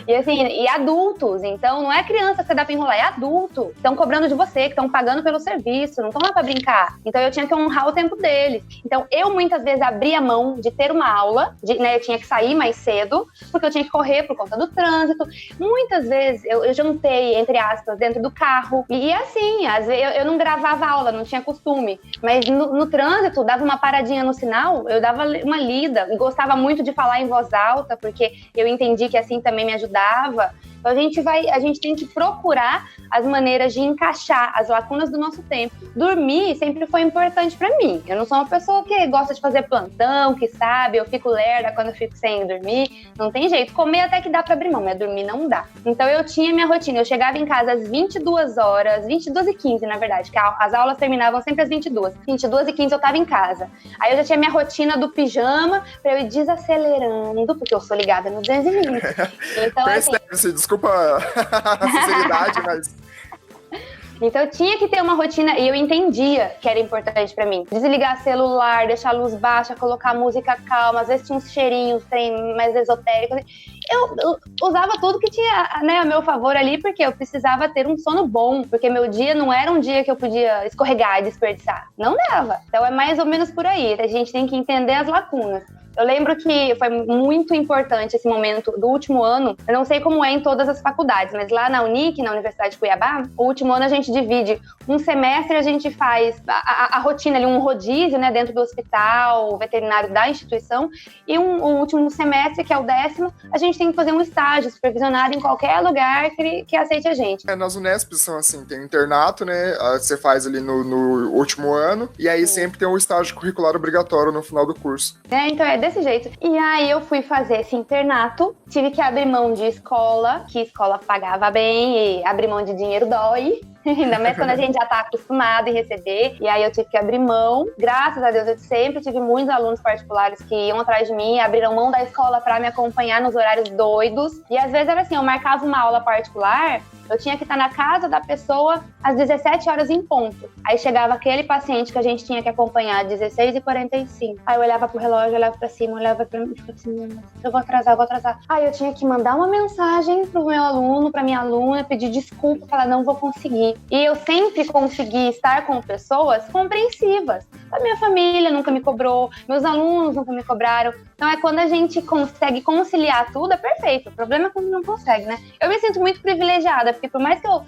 E assim, e adultos, então não é criança que você dá pra enrolar, é adulto. Estão cobrando de você, que estão pagando pelo serviço, não estão lá pra brincar. Então eu tinha que honrar o tempo deles. Então eu muitas vezes abria mão de ter uma aula, né, eu tinha que sair mais cedo, porque eu tinha que correr por conta do trânsito. Muitas vezes eu jantei, entre aspas, dentro do carro. E assim, às vezes eu não gravava aula, não tinha costume. Mas no trânsito, dava uma paradinha no sinal, eu dava uma lida. E gostava muito de falar em voz alta, porque eu entendi que assim também me ajudava. Então a gente tem que procurar as maneiras de encaixar as lacunas do nosso tempo. Dormir sempre foi importante pra mim. Eu não sou uma pessoa que gosta de fazer plantão, que sabe, eu fico lerda quando eu fico sem dormir. Não tem jeito. Comer até que dá pra abrir mão, mas dormir não dá. Então eu tinha minha rotina. Eu chegava em casa às 22 horas, 22h15 na verdade, que as aulas terminavam sempre às 22. 22h15 eu tava em casa. Aí eu já tinha minha rotina do pijama pra eu ir desacelerando, porque eu sou ligada no 220. Então, assim, desculpa a sinceridade, mas... Então eu tinha que ter uma rotina e eu entendia que era importante pra mim. Desligar celular, deixar a luz baixa, colocar música calma, às vezes tinha uns cheirinhos, trem mais esotéricos. Eu usava tudo que tinha, né, a meu favor ali, porque eu precisava ter um sono bom, porque meu dia não era um dia que eu podia escorregar e desperdiçar. Não dava. Então é mais ou menos por aí. A gente tem que entender as lacunas. Eu lembro que foi muito importante esse momento do último ano. Eu não sei como é em todas as faculdades, mas lá na Unic, na Universidade de Cuiabá, o último ano a gente divide um semestre, a gente faz a rotina ali, um rodízio, né, dentro do hospital veterinário da instituição, e o último semestre, que é o 10º, a gente tem que fazer um estágio supervisionado em qualquer lugar que aceite a gente. Nas Unesp são assim, tem um internato, né, você faz ali no último ano, e aí sempre tem um estágio curricular obrigatório no final do curso. Então é desse jeito. E aí eu fui fazer esse internato, tive que abrir mão de escola, que escola pagava bem, e abrir mão de dinheiro dói. Ainda mais quando a gente já tá acostumado em receber. E aí eu tive que abrir mão. Graças a Deus, eu sempre tive muitos alunos particulares que iam atrás de mim, abriram mão da escola pra me acompanhar nos horários doidos. E às vezes era assim, eu marcava uma aula particular, eu tinha que estar na casa da pessoa às 17 horas em ponto. Aí chegava aquele paciente que a gente tinha que acompanhar às 16h45. Aí eu olhava pro relógio, olhava pra cima, olhava pra mim e falava assim, eu vou atrasar. Aí eu tinha que mandar uma mensagem pro meu aluno, pra minha aluna, pedir desculpa, falar, não vou conseguir. E eu sempre consegui estar com pessoas compreensivas. A minha família nunca me cobrou, meus alunos nunca me cobraram. Então é quando a gente consegue conciliar tudo, é perfeito. O problema é quando não consegue, né? Eu me sinto muito privilegiada, porque por mais que eu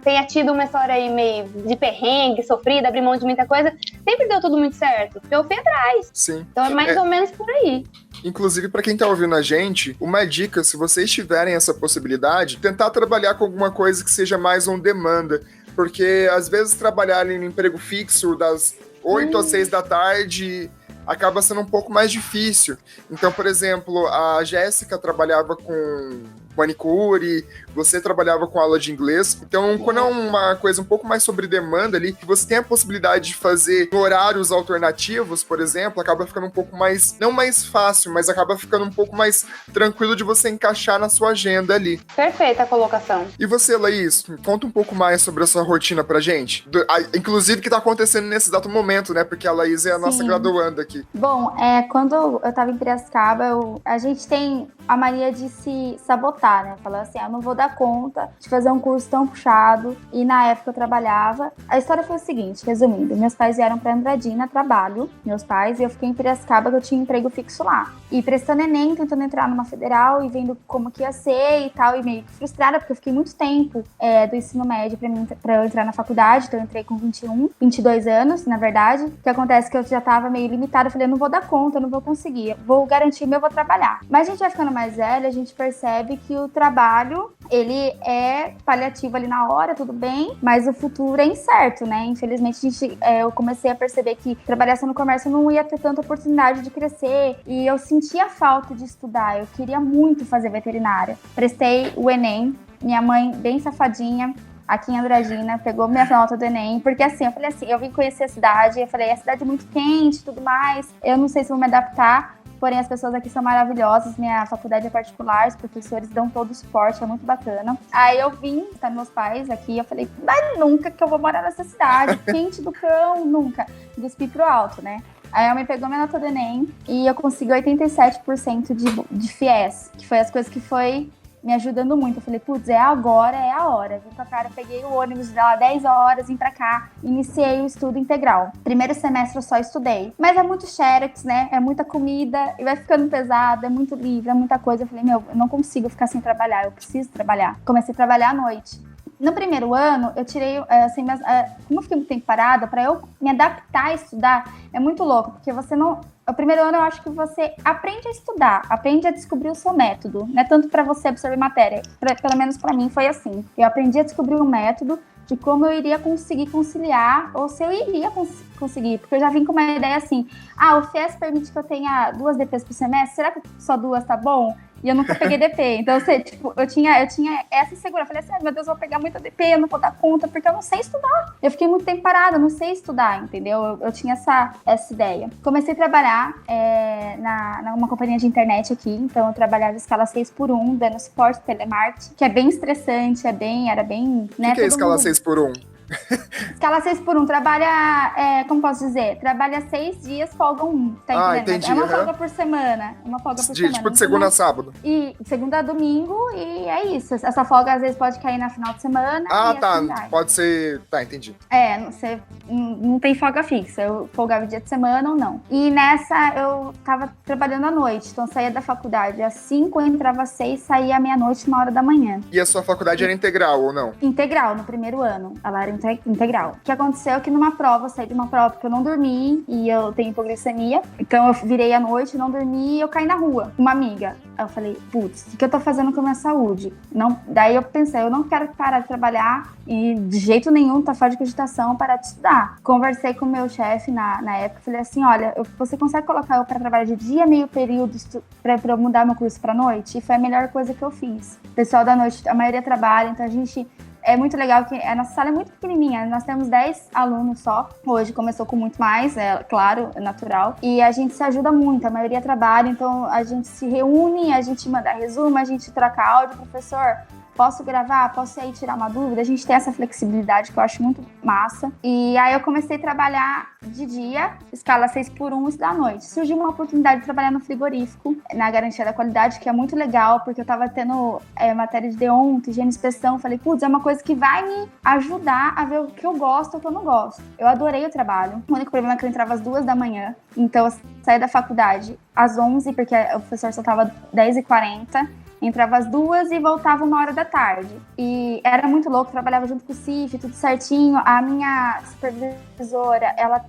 tenha tido uma história aí meio de perrengue, sofrida, abrir mão de muita coisa, sempre deu tudo muito certo. Eu fui atrás. Sim. Então é mais ou menos por aí. Inclusive, para quem tá ouvindo a gente, uma dica, se vocês tiverem essa possibilidade, tentar trabalhar com alguma coisa que seja mais on demanda. Porque, às vezes, trabalhar em um emprego fixo das 8 às 6 da tarde acaba sendo um pouco mais difícil. Então, por exemplo, a Jéssica trabalhava com manicure, você trabalhava com aula de inglês. Então, quando é uma coisa um pouco mais sobre demanda ali, que você tem a possibilidade de fazer horários alternativos, por exemplo, acaba ficando um pouco mais, não mais fácil, mas acaba ficando um pouco mais tranquilo de você encaixar na sua agenda ali. Perfeita a colocação. E você, Laís, conta um pouco mais sobre a sua rotina pra gente. Inclusive, o que tá acontecendo nesse exato momento, né? Porque a Laís é a nossa graduanda aqui. Bom, quando eu tava em Piracicaba, a gente tem a mania de se sabotar, né? Falar assim, eu não vou dar conta de fazer um curso tão puxado. E na época eu trabalhava. A história foi o seguinte, resumindo. Meus pais vieram pra Andradina, trabalho, meus pais, e eu fiquei em Piracicaba, que eu tinha emprego fixo lá. E prestando Enem, tentando entrar numa federal e vendo como que ia ser e tal, e meio que frustrada, porque eu fiquei muito tempo do ensino médio pra eu entrar na faculdade. Então eu entrei com 22 anos, na verdade. O que acontece é que eu já tava meio limitada. Eu falei, eu não vou dar conta, eu não vou conseguir. Vou garantir eu vou trabalhar. Mas a gente vai ficando mais velha, a gente percebe que o trabalho, ele é paliativo ali na hora, tudo bem, mas o futuro é incerto, né? Infelizmente, eu comecei a perceber que trabalhar só no comércio não ia ter tanta oportunidade de crescer, e eu sentia falta de estudar, eu queria muito fazer veterinária. Prestei o Enem, minha mãe, bem safadinha, aqui em Andradina, pegou minha nota do Enem, porque assim, eu falei assim, eu vim conhecer a cidade, eu falei, a cidade é muito quente e tudo mais, eu não sei se vou me adaptar, porém as pessoas aqui são maravilhosas, minha faculdade é particular, os professores dão todo o suporte, é muito bacana. Aí eu vim, tá meus pais aqui, eu falei, mas nunca que eu vou morar nessa cidade, quente do cão, nunca. Cuspi pro alto, né? Aí a mãe pegou minha nota do Enem e eu consegui 87% de FIES, que foi as coisas que foi me ajudando muito. Eu falei, putz, é a hora. Vim pra cá, eu peguei o ônibus de lá 10 horas, vim pra cá, iniciei o estudo integral. Primeiro semestre eu só estudei. Mas é muito xerox, né? É muita comida, e vai ficando pesado, é muito livro, é muita coisa. Eu falei, eu não consigo ficar sem trabalhar, eu preciso trabalhar. Comecei a trabalhar à noite. No primeiro ano, eu tirei, assim, como eu fiquei muito tempo parada, pra eu me adaptar a estudar, é muito louco, porque você não... O primeiro ano eu acho que você aprende a estudar, aprende a descobrir o seu método, não é tanto para você absorver matéria, pelo menos para mim foi assim. Eu aprendi a descobrir um método de como eu iria conseguir conciliar, ou se eu iria conseguir, porque eu já vim com uma ideia assim, o FIES permite que eu tenha 2 DPs por semestre, será que só 2 tá bom? E eu nunca peguei DP, então eu tinha essa insegurança, eu falei assim, meu Deus, eu vou pegar muita DP, eu não vou dar conta, porque eu não sei estudar. Eu fiquei muito tempo parada, eu não sei estudar, entendeu? Eu tinha essa ideia. Comecei a trabalhar numa companhia de internet aqui, então eu trabalhava em escala 6x1, dando suporte telemarketing, que é bem estressante, era bem... Né, o que é escala 6x1? Escala 6x1, trabalha, como posso dizer? Trabalha 6 dias, folga 1, tá entendendo? Entendi, é uma folga por semana, semana. Tipo de segunda a sábado. E segunda a domingo, e é isso. Essa folga às vezes pode cair na final de semana. Tá, assim pode ser... Tá, entendi. Você não tem folga fixa, eu folgava dia de semana ou não. E nessa eu tava trabalhando à noite, então eu saía da faculdade às 5, entrava às 6, saía à meia-noite, 1h da manhã. E a sua faculdade era integral ou não? Integral, no primeiro ano. Ela era integral. O que aconteceu é que numa prova, eu saí de uma prova porque eu não dormi e eu tenho hipoglicemia, então eu virei à noite, não dormi e eu caí na rua com uma amiga. Aí eu falei, putz, o que eu tô fazendo com a minha saúde? Daí eu pensei, eu não quero parar de trabalhar e de jeito nenhum tá fora de cogitação parar de estudar. Conversei com o meu chefe na época, falei assim, olha, você consegue colocar eu pra trabalhar de dia, meio período, pra eu mudar meu curso pra noite? E foi a melhor coisa que eu fiz. O pessoal da noite, a maioria trabalha, então a gente é muito legal que a nossa sala é muito pequenininha, nós temos 10 alunos só. Hoje começou com muito mais, claro, é natural. E a gente se ajuda muito, a maioria trabalha, então a gente se reúne, a gente manda resumo, a gente troca áudio, professor, posso gravar? Posso aí tirar uma dúvida? A gente tem essa flexibilidade que eu acho muito massa. E aí eu comecei a trabalhar de dia, escala 6x1, isso da noite. Surgiu uma oportunidade de trabalhar no frigorífico, na garantia da qualidade, que é muito legal, porque eu tava tendo matéria de deonto, higiene e inspeção. Falei, putz, é uma coisa que vai me ajudar a ver o que eu gosto e o que eu não gosto. Eu adorei o trabalho. O único problema é que eu entrava às 2 da manhã. Então eu saí da faculdade às 11, porque o professor só tava 10h40. Entrava às 2 e voltava 1h da tarde. E era muito louco, trabalhava junto com o CIF, tudo certinho. A minha supervisora, ela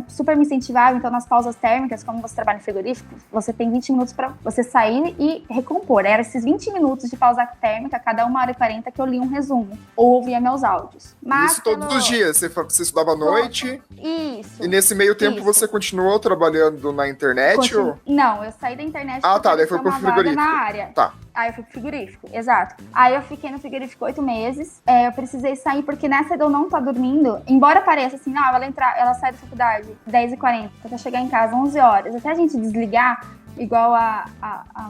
super me incentivava. Então, nas pausas térmicas, como você trabalha em frigorífico, você tem 20 minutos para você sair e recompor. Era esses 20 minutos de pausa térmica, cada 1h40, que eu lia um resumo. Ou ouvia meus áudios. Mas, isso todos os dias? Você estudava à noite? Isso. E nesse meio tempo você continuou trabalhando na internet? Ou... Não, eu saí da internet. Ah, tá, daí foi pro frigorífico. Na área. Tá. Aí eu fui pro frigorífico, exato. Aí eu fiquei no frigorífico 8 meses. Eu precisei sair porque nessa de eu não estar dormindo, embora pareça assim, não, ela sai da faculdade 10h40, até chegar em casa 11 horas, até a gente desligar, igual a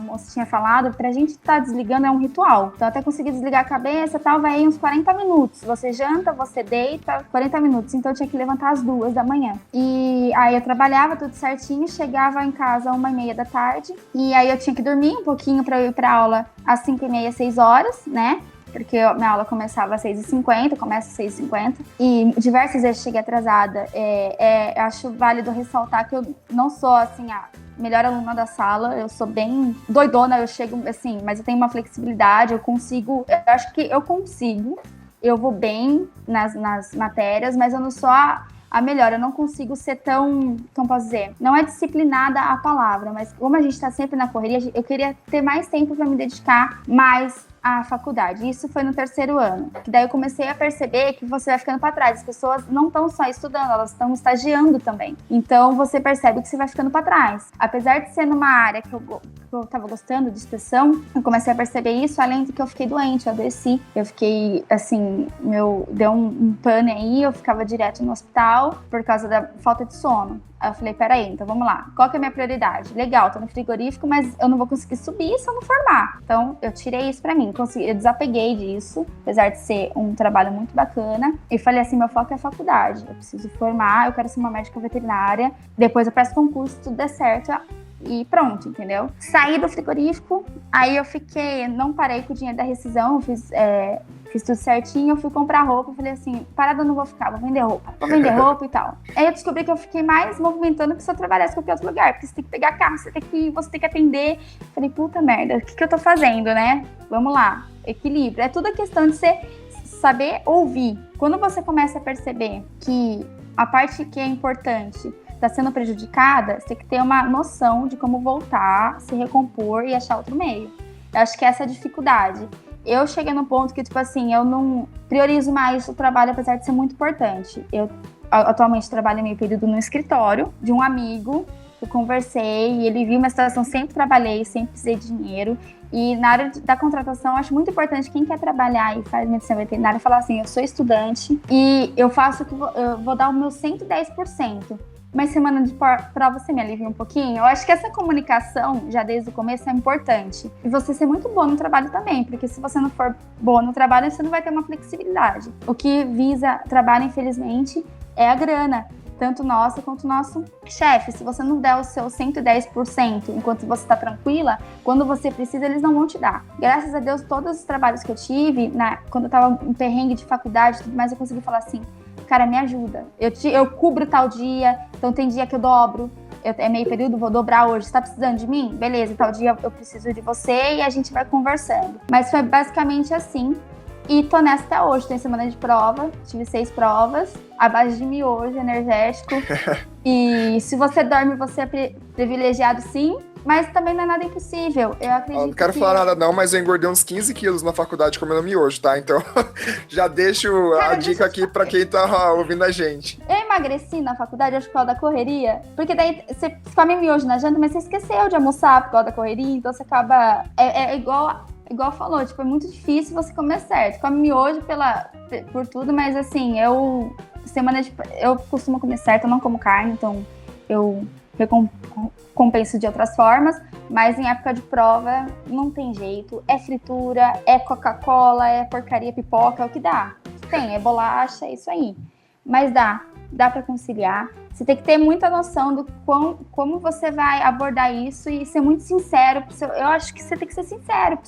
moça tinha falado, pra gente estar desligando é um ritual. Então até conseguir desligar a cabeça e tal, vai aí uns 40 minutos. Você janta, você deita, 40 minutos. Então eu tinha que levantar às 2 da manhã. E aí eu trabalhava tudo certinho, chegava em casa às 1h30 da tarde. E aí eu tinha que dormir um pouquinho pra eu ir pra aula às 5h30, 6 horas, né? Porque minha aula começava às 6h50, começa às 6h50. E diversas vezes cheguei atrasada. Acho válido ressaltar que eu não sou, assim, a melhor aluna da sala, eu sou bem doidona, eu chego, assim, mas eu tenho uma flexibilidade, eu acho que eu consigo, eu vou bem nas matérias, mas eu não sou a melhor, eu não consigo ser tão, como posso dizer, não é disciplinada a palavra, mas como a gente tá sempre na correria, eu queria ter mais tempo para me dedicar mais à faculdade. Isso foi no 3º ano. Que daí eu comecei a perceber que você vai ficando para trás. As pessoas não estão só estudando, elas estão estagiando também. Então você percebe que você vai ficando para trás. Apesar de ser numa área que eu tava gostando de inspeção, eu comecei a perceber isso, além de que eu fiquei doente, eu adoeci. Eu fiquei, assim, deu um pane aí, eu ficava direto no hospital por causa da falta de sono. Aí eu falei, peraí, então vamos lá. Qual que é a minha prioridade? Legal, tô no frigorífico, mas eu não vou conseguir subir se eu não formar. Então, eu tirei isso pra mim. Eu desapeguei disso, apesar de ser um trabalho muito bacana. E falei assim, meu foco é a faculdade. Eu preciso formar, eu quero ser uma médica veterinária. Depois eu presto concurso, tudo der certo. E pronto, entendeu? Saí do frigorífico, aí eu não parei com o dinheiro da rescisão, fiz tudo certinho, eu fui comprar roupa, falei assim, parada eu não vou ficar, vou vender roupa e tal. Aí eu descobri que eu fiquei mais movimentando que se eu trabalhasse em qualquer outro lugar, porque você tem que pegar carro, você tem que atender. Falei, puta merda, o que eu tô fazendo, né? Vamos lá, equilíbrio. É tudo a questão de você saber ouvir. Quando você começa a perceber que a parte que é importante está sendo prejudicada, você tem que ter uma noção de como voltar, se recompor e achar outro meio. Eu acho que essa é a dificuldade. Eu cheguei no ponto que, tipo assim, eu não priorizo mais o trabalho, apesar de ser muito importante. Eu atualmente trabalho meio período no escritório de um amigo, eu conversei e ele viu minha situação, sempre trabalhei, sempre precisei de dinheiro. E na área da contratação, eu acho muito importante quem quer trabalhar e faz medicina veterinária falar assim, eu sou estudante e eu vou dar o meu 110%. Mas semana de prova você me alivia um pouquinho? Eu acho que essa comunicação, já desde o começo, é importante. E você ser muito boa no trabalho também, porque se você não for boa no trabalho, você não vai ter uma flexibilidade. O que visa trabalho, infelizmente, é a grana. Tanto nossa quanto nosso chefe. Se você não der o seu 110% enquanto você está tranquila, quando você precisa, eles não vão te dar. Graças a Deus, todos os trabalhos que eu tive, quando eu estava em perrengue de faculdade e tudo mais, eu consegui falar assim, cara, me ajuda. Eu cubro tal dia, então tem dia que eu dobro. É meio período, vou dobrar hoje. Você tá precisando de mim? Beleza, tal dia eu preciso de você e a gente vai conversando. Mas foi basicamente assim. E tô nessa até hoje. Tem semana de prova, tive 6 provas, à base de miojo, energético. E se você dorme, você é privilegiado, sim. Mas também não é nada impossível. Eu acredito. Eu não quero falar nada não, mas eu engordei uns 15 quilos na faculdade comendo miojo, tá? Então, já deixo a dica aqui pra quem tá ouvindo a gente. Eu emagreci na faculdade, acho que por causa da correria. Porque daí você come miojo na janta, mas você esqueceu de almoçar por causa da correria. Então você acaba... É igual igual falou, tipo, é muito difícil você comer certo. Come miojo por tudo, mas assim, eu costumo comer certo, eu não como carne, então eu compenso de outras formas, mas em época de prova não tem jeito, é fritura, é Coca-Cola, é porcaria, pipoca, é o que dá. Tem, é bolacha, é isso aí. Mas dá para conciliar. Você tem que ter muita noção do como você vai abordar isso e ser muito sincero. Eu acho que você tem que ser sincero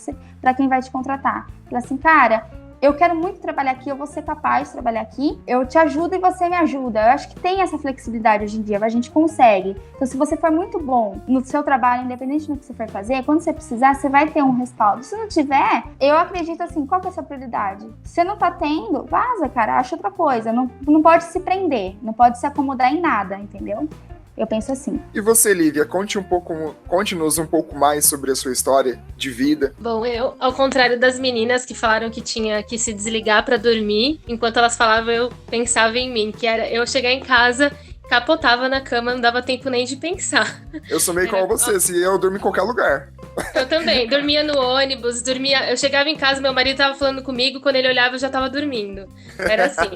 para quem vai te contratar. Falar assim, cara, eu quero muito trabalhar aqui, eu vou ser capaz de trabalhar aqui, eu te ajudo e você me ajuda. Eu acho que tem essa flexibilidade hoje em dia, a gente consegue. Então, se você for muito bom no seu trabalho, independente do que você for fazer, quando você precisar, você vai ter um respaldo. Se não tiver, eu acredito assim, qual que é a sua prioridade? Se você não tá tendo, vaza, cara, acha outra coisa. Não pode se prender, não pode se acomodar em nada, entendeu? Eu penso assim. E você, Lívia, conte-nos um pouco mais sobre a sua história de vida. Bom, eu, ao contrário das meninas que falaram que tinha que se desligar pra dormir, enquanto elas falavam, eu pensava em mim, que era eu chegar em casa, capotava na cama, não dava tempo nem de pensar. Eu sou meio igual você, se eu durmo em qualquer lugar. Eu também, dormia no ônibus, eu chegava em casa, meu marido tava falando comigo, quando ele olhava eu já tava dormindo. Era assim.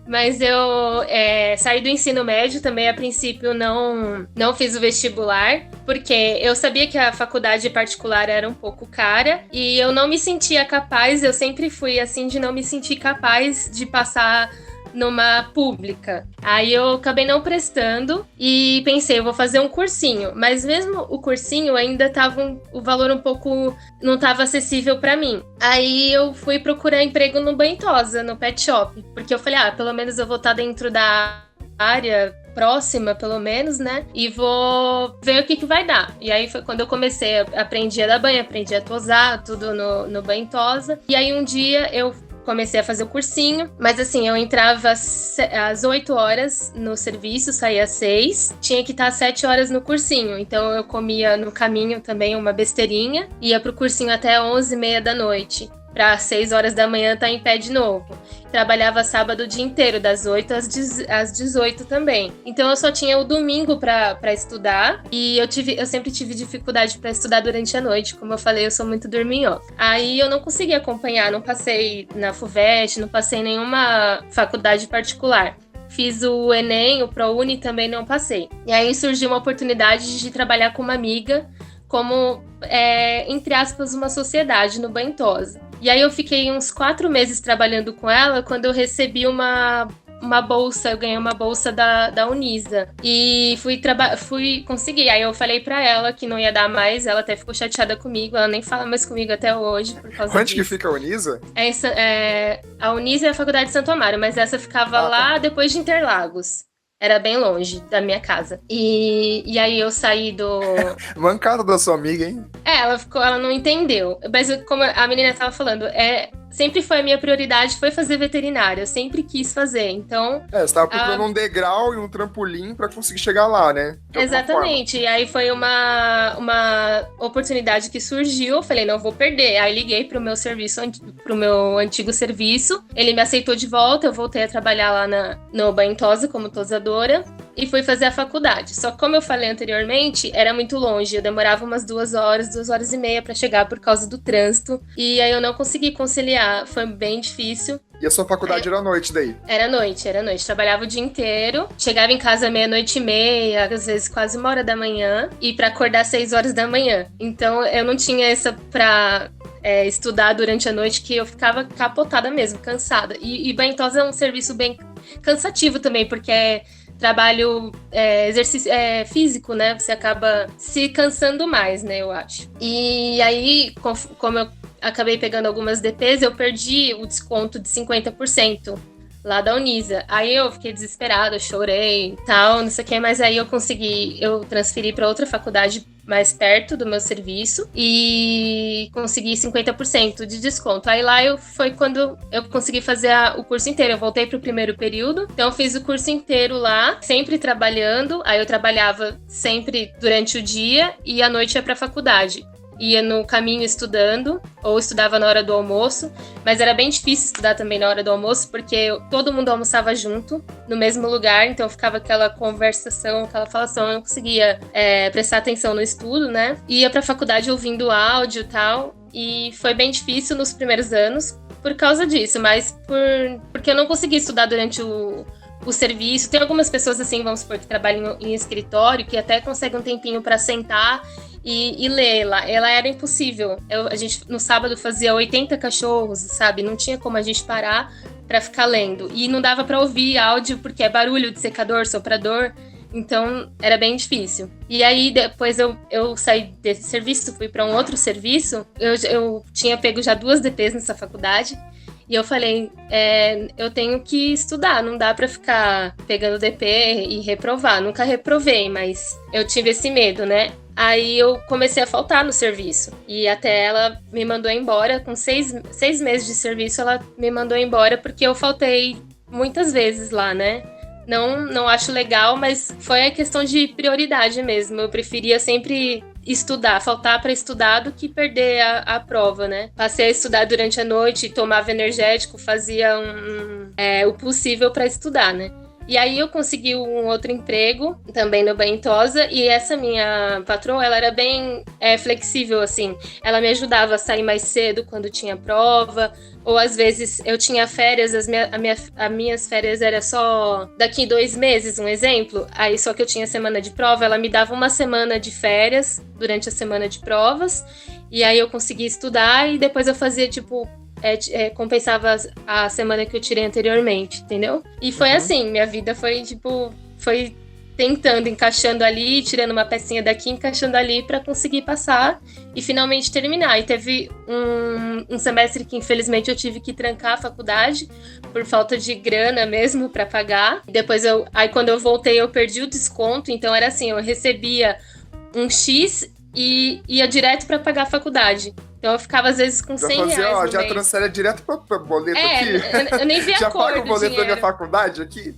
Mas eu saí do ensino médio também, a princípio não fiz o vestibular, porque eu sabia que a faculdade particular era um pouco cara, e eu não me sentia capaz, eu sempre fui assim, de não me sentir capaz de passar numa pública. Aí eu acabei não prestando e pensei, eu vou fazer um cursinho. Mas mesmo o cursinho ainda tava o valor um pouco... não estava acessível para mim. Aí eu fui procurar emprego no Bantosa, no pet shop. Porque eu falei, pelo menos eu vou estar dentro da área próxima, pelo menos, né? E vou ver o que vai dar. E aí foi quando eu comecei, aprendi a dar banho, aprendi a tosar, tudo no Bantosa. E aí um dia eu comecei a fazer o cursinho, mas assim, eu entrava às 8 horas no serviço, saía às 6, tinha que estar às 7 horas no cursinho, então eu comia no caminho também uma besteirinha, ia pro cursinho até 11h30 da noite, para 6 horas da manhã estar em pé de novo. Trabalhava sábado o dia inteiro, das 8 às 18 também. Então eu só tinha o domingo para estudar, e eu sempre tive dificuldade para estudar durante a noite. Como eu falei, eu sou muito dorminhoca. Aí eu não consegui acompanhar, não passei na FUVEST, não passei em nenhuma faculdade particular. Fiz o Enem, o ProUni também não passei. E aí surgiu uma oportunidade de trabalhar com uma amiga, como, entre aspas, uma sociedade no Bantosa. E aí eu fiquei uns 4 meses trabalhando com ela, quando eu recebi uma bolsa, eu ganhei uma bolsa da Unisa. E fui conseguir. Aí eu falei pra ela que não ia dar mais, ela até ficou chateada comigo, ela nem fala mais comigo até hoje por causa Onde disso. que fica a Unisa? A Unisa é a faculdade de Santo Amaro, mas essa ficava lá depois de Interlagos. Era bem longe da minha casa. E aí eu saí do... Mancada da sua amiga, hein? Ela não entendeu. Mas como a menina tava falando, sempre foi a minha prioridade, foi fazer veterinária. Eu sempre quis fazer, então... Você tava procurando um degrau e um trampolim pra conseguir chegar lá, né? Exatamente. E aí foi uma oportunidade que surgiu. Eu falei, não vou perder. Aí liguei pro meu antigo serviço. Ele me aceitou de volta. Eu voltei a trabalhar lá no Bantosa como tosadora. E fui fazer a faculdade. Só que, como eu falei anteriormente, era muito longe. Eu demorava umas 2 horas e meia pra chegar por causa do trânsito. E aí eu não consegui conciliar. Foi bem difícil. E a sua faculdade era à noite daí? Era noite. Trabalhava o dia inteiro. Chegava em casa 00:30, às vezes quase 1h da manhã. E pra acordar 6 horas da manhã. Então eu não tinha essa pra estudar durante a noite, que eu ficava capotada mesmo, cansada. E Bantosa é um serviço bem cansativo também, porque trabalho, exercício físico, né? Você acaba se cansando mais, né? Eu acho. E aí, como eu acabei pegando algumas DPs, eu perdi o desconto de 50% lá da Unisa. Aí eu fiquei desesperada, eu chorei e tal, não sei o que, mas aí eu transferi para outra faculdade mais perto do meu serviço e consegui 50% de desconto. Aí lá foi quando eu consegui fazer o curso inteiro. Eu voltei pro primeiro período, então eu fiz o curso inteiro lá, sempre trabalhando. Aí eu trabalhava sempre durante o dia e à noite ia pra faculdade. Ia no caminho estudando, ou estudava na hora do almoço, mas era bem difícil estudar também na hora do almoço, porque todo mundo almoçava junto, no mesmo lugar, então ficava aquela conversação, aquela falação, eu não conseguia prestar atenção no estudo, né? Ia pra faculdade ouvindo áudio e tal, e foi bem difícil nos primeiros anos por causa disso, mas porque eu não consegui estudar durante o serviço. Tem algumas pessoas, assim, vamos supor, que trabalham em escritório, que até conseguem um tempinho para sentar e ler. Ela era impossível. A gente, no sábado, fazia 80 cachorros, sabe? Não tinha como a gente parar para ficar lendo. E não dava para ouvir áudio, porque é barulho de secador, soprador. Então, era bem difícil. E aí, depois eu saí desse serviço, fui para um outro serviço. Eu tinha pego já 2 DPs nessa faculdade. E eu falei, eu tenho que estudar, não dá pra ficar pegando DP e reprovar. Nunca reprovei, mas eu tive esse medo, né? Aí eu comecei a faltar no serviço. E até ela me mandou embora, com 6 meses de serviço, ela me mandou embora porque eu faltei muitas vezes lá, né? Não acho legal, mas foi a questão de prioridade mesmo. Eu preferia sempre estudar, faltar para estudar do que perder a prova, né? Passei a estudar durante a noite, tomava energético, fazia o possível para estudar, né? E aí eu consegui um outro emprego, também no Bentosa, e essa minha patroa, ela era bem flexível, assim. Ela me ajudava a sair mais cedo quando tinha prova, ou às vezes eu tinha férias, as minhas férias era só daqui 2 meses, um exemplo. Aí só que eu tinha semana de prova, ela me dava uma semana de férias durante a semana de provas, e aí eu conseguia estudar, e depois eu fazia, tipo, compensava a semana que eu tirei anteriormente, entendeu? E foi assim, minha vida foi, tipo, foi tentando, encaixando ali, tirando uma pecinha daqui, encaixando ali para conseguir passar e finalmente terminar. E teve um semestre que, infelizmente, eu tive que trancar a faculdade por falta de grana mesmo para pagar. Depois, aí quando eu voltei, eu perdi o desconto, então era assim, eu recebia um X e ia direto para pagar a faculdade. Então eu ficava às vezes com R$100 já transfere direto para boleto aqui. Eu nem via a já cor paga o do boleto dinheiro. da minha faculdade aqui?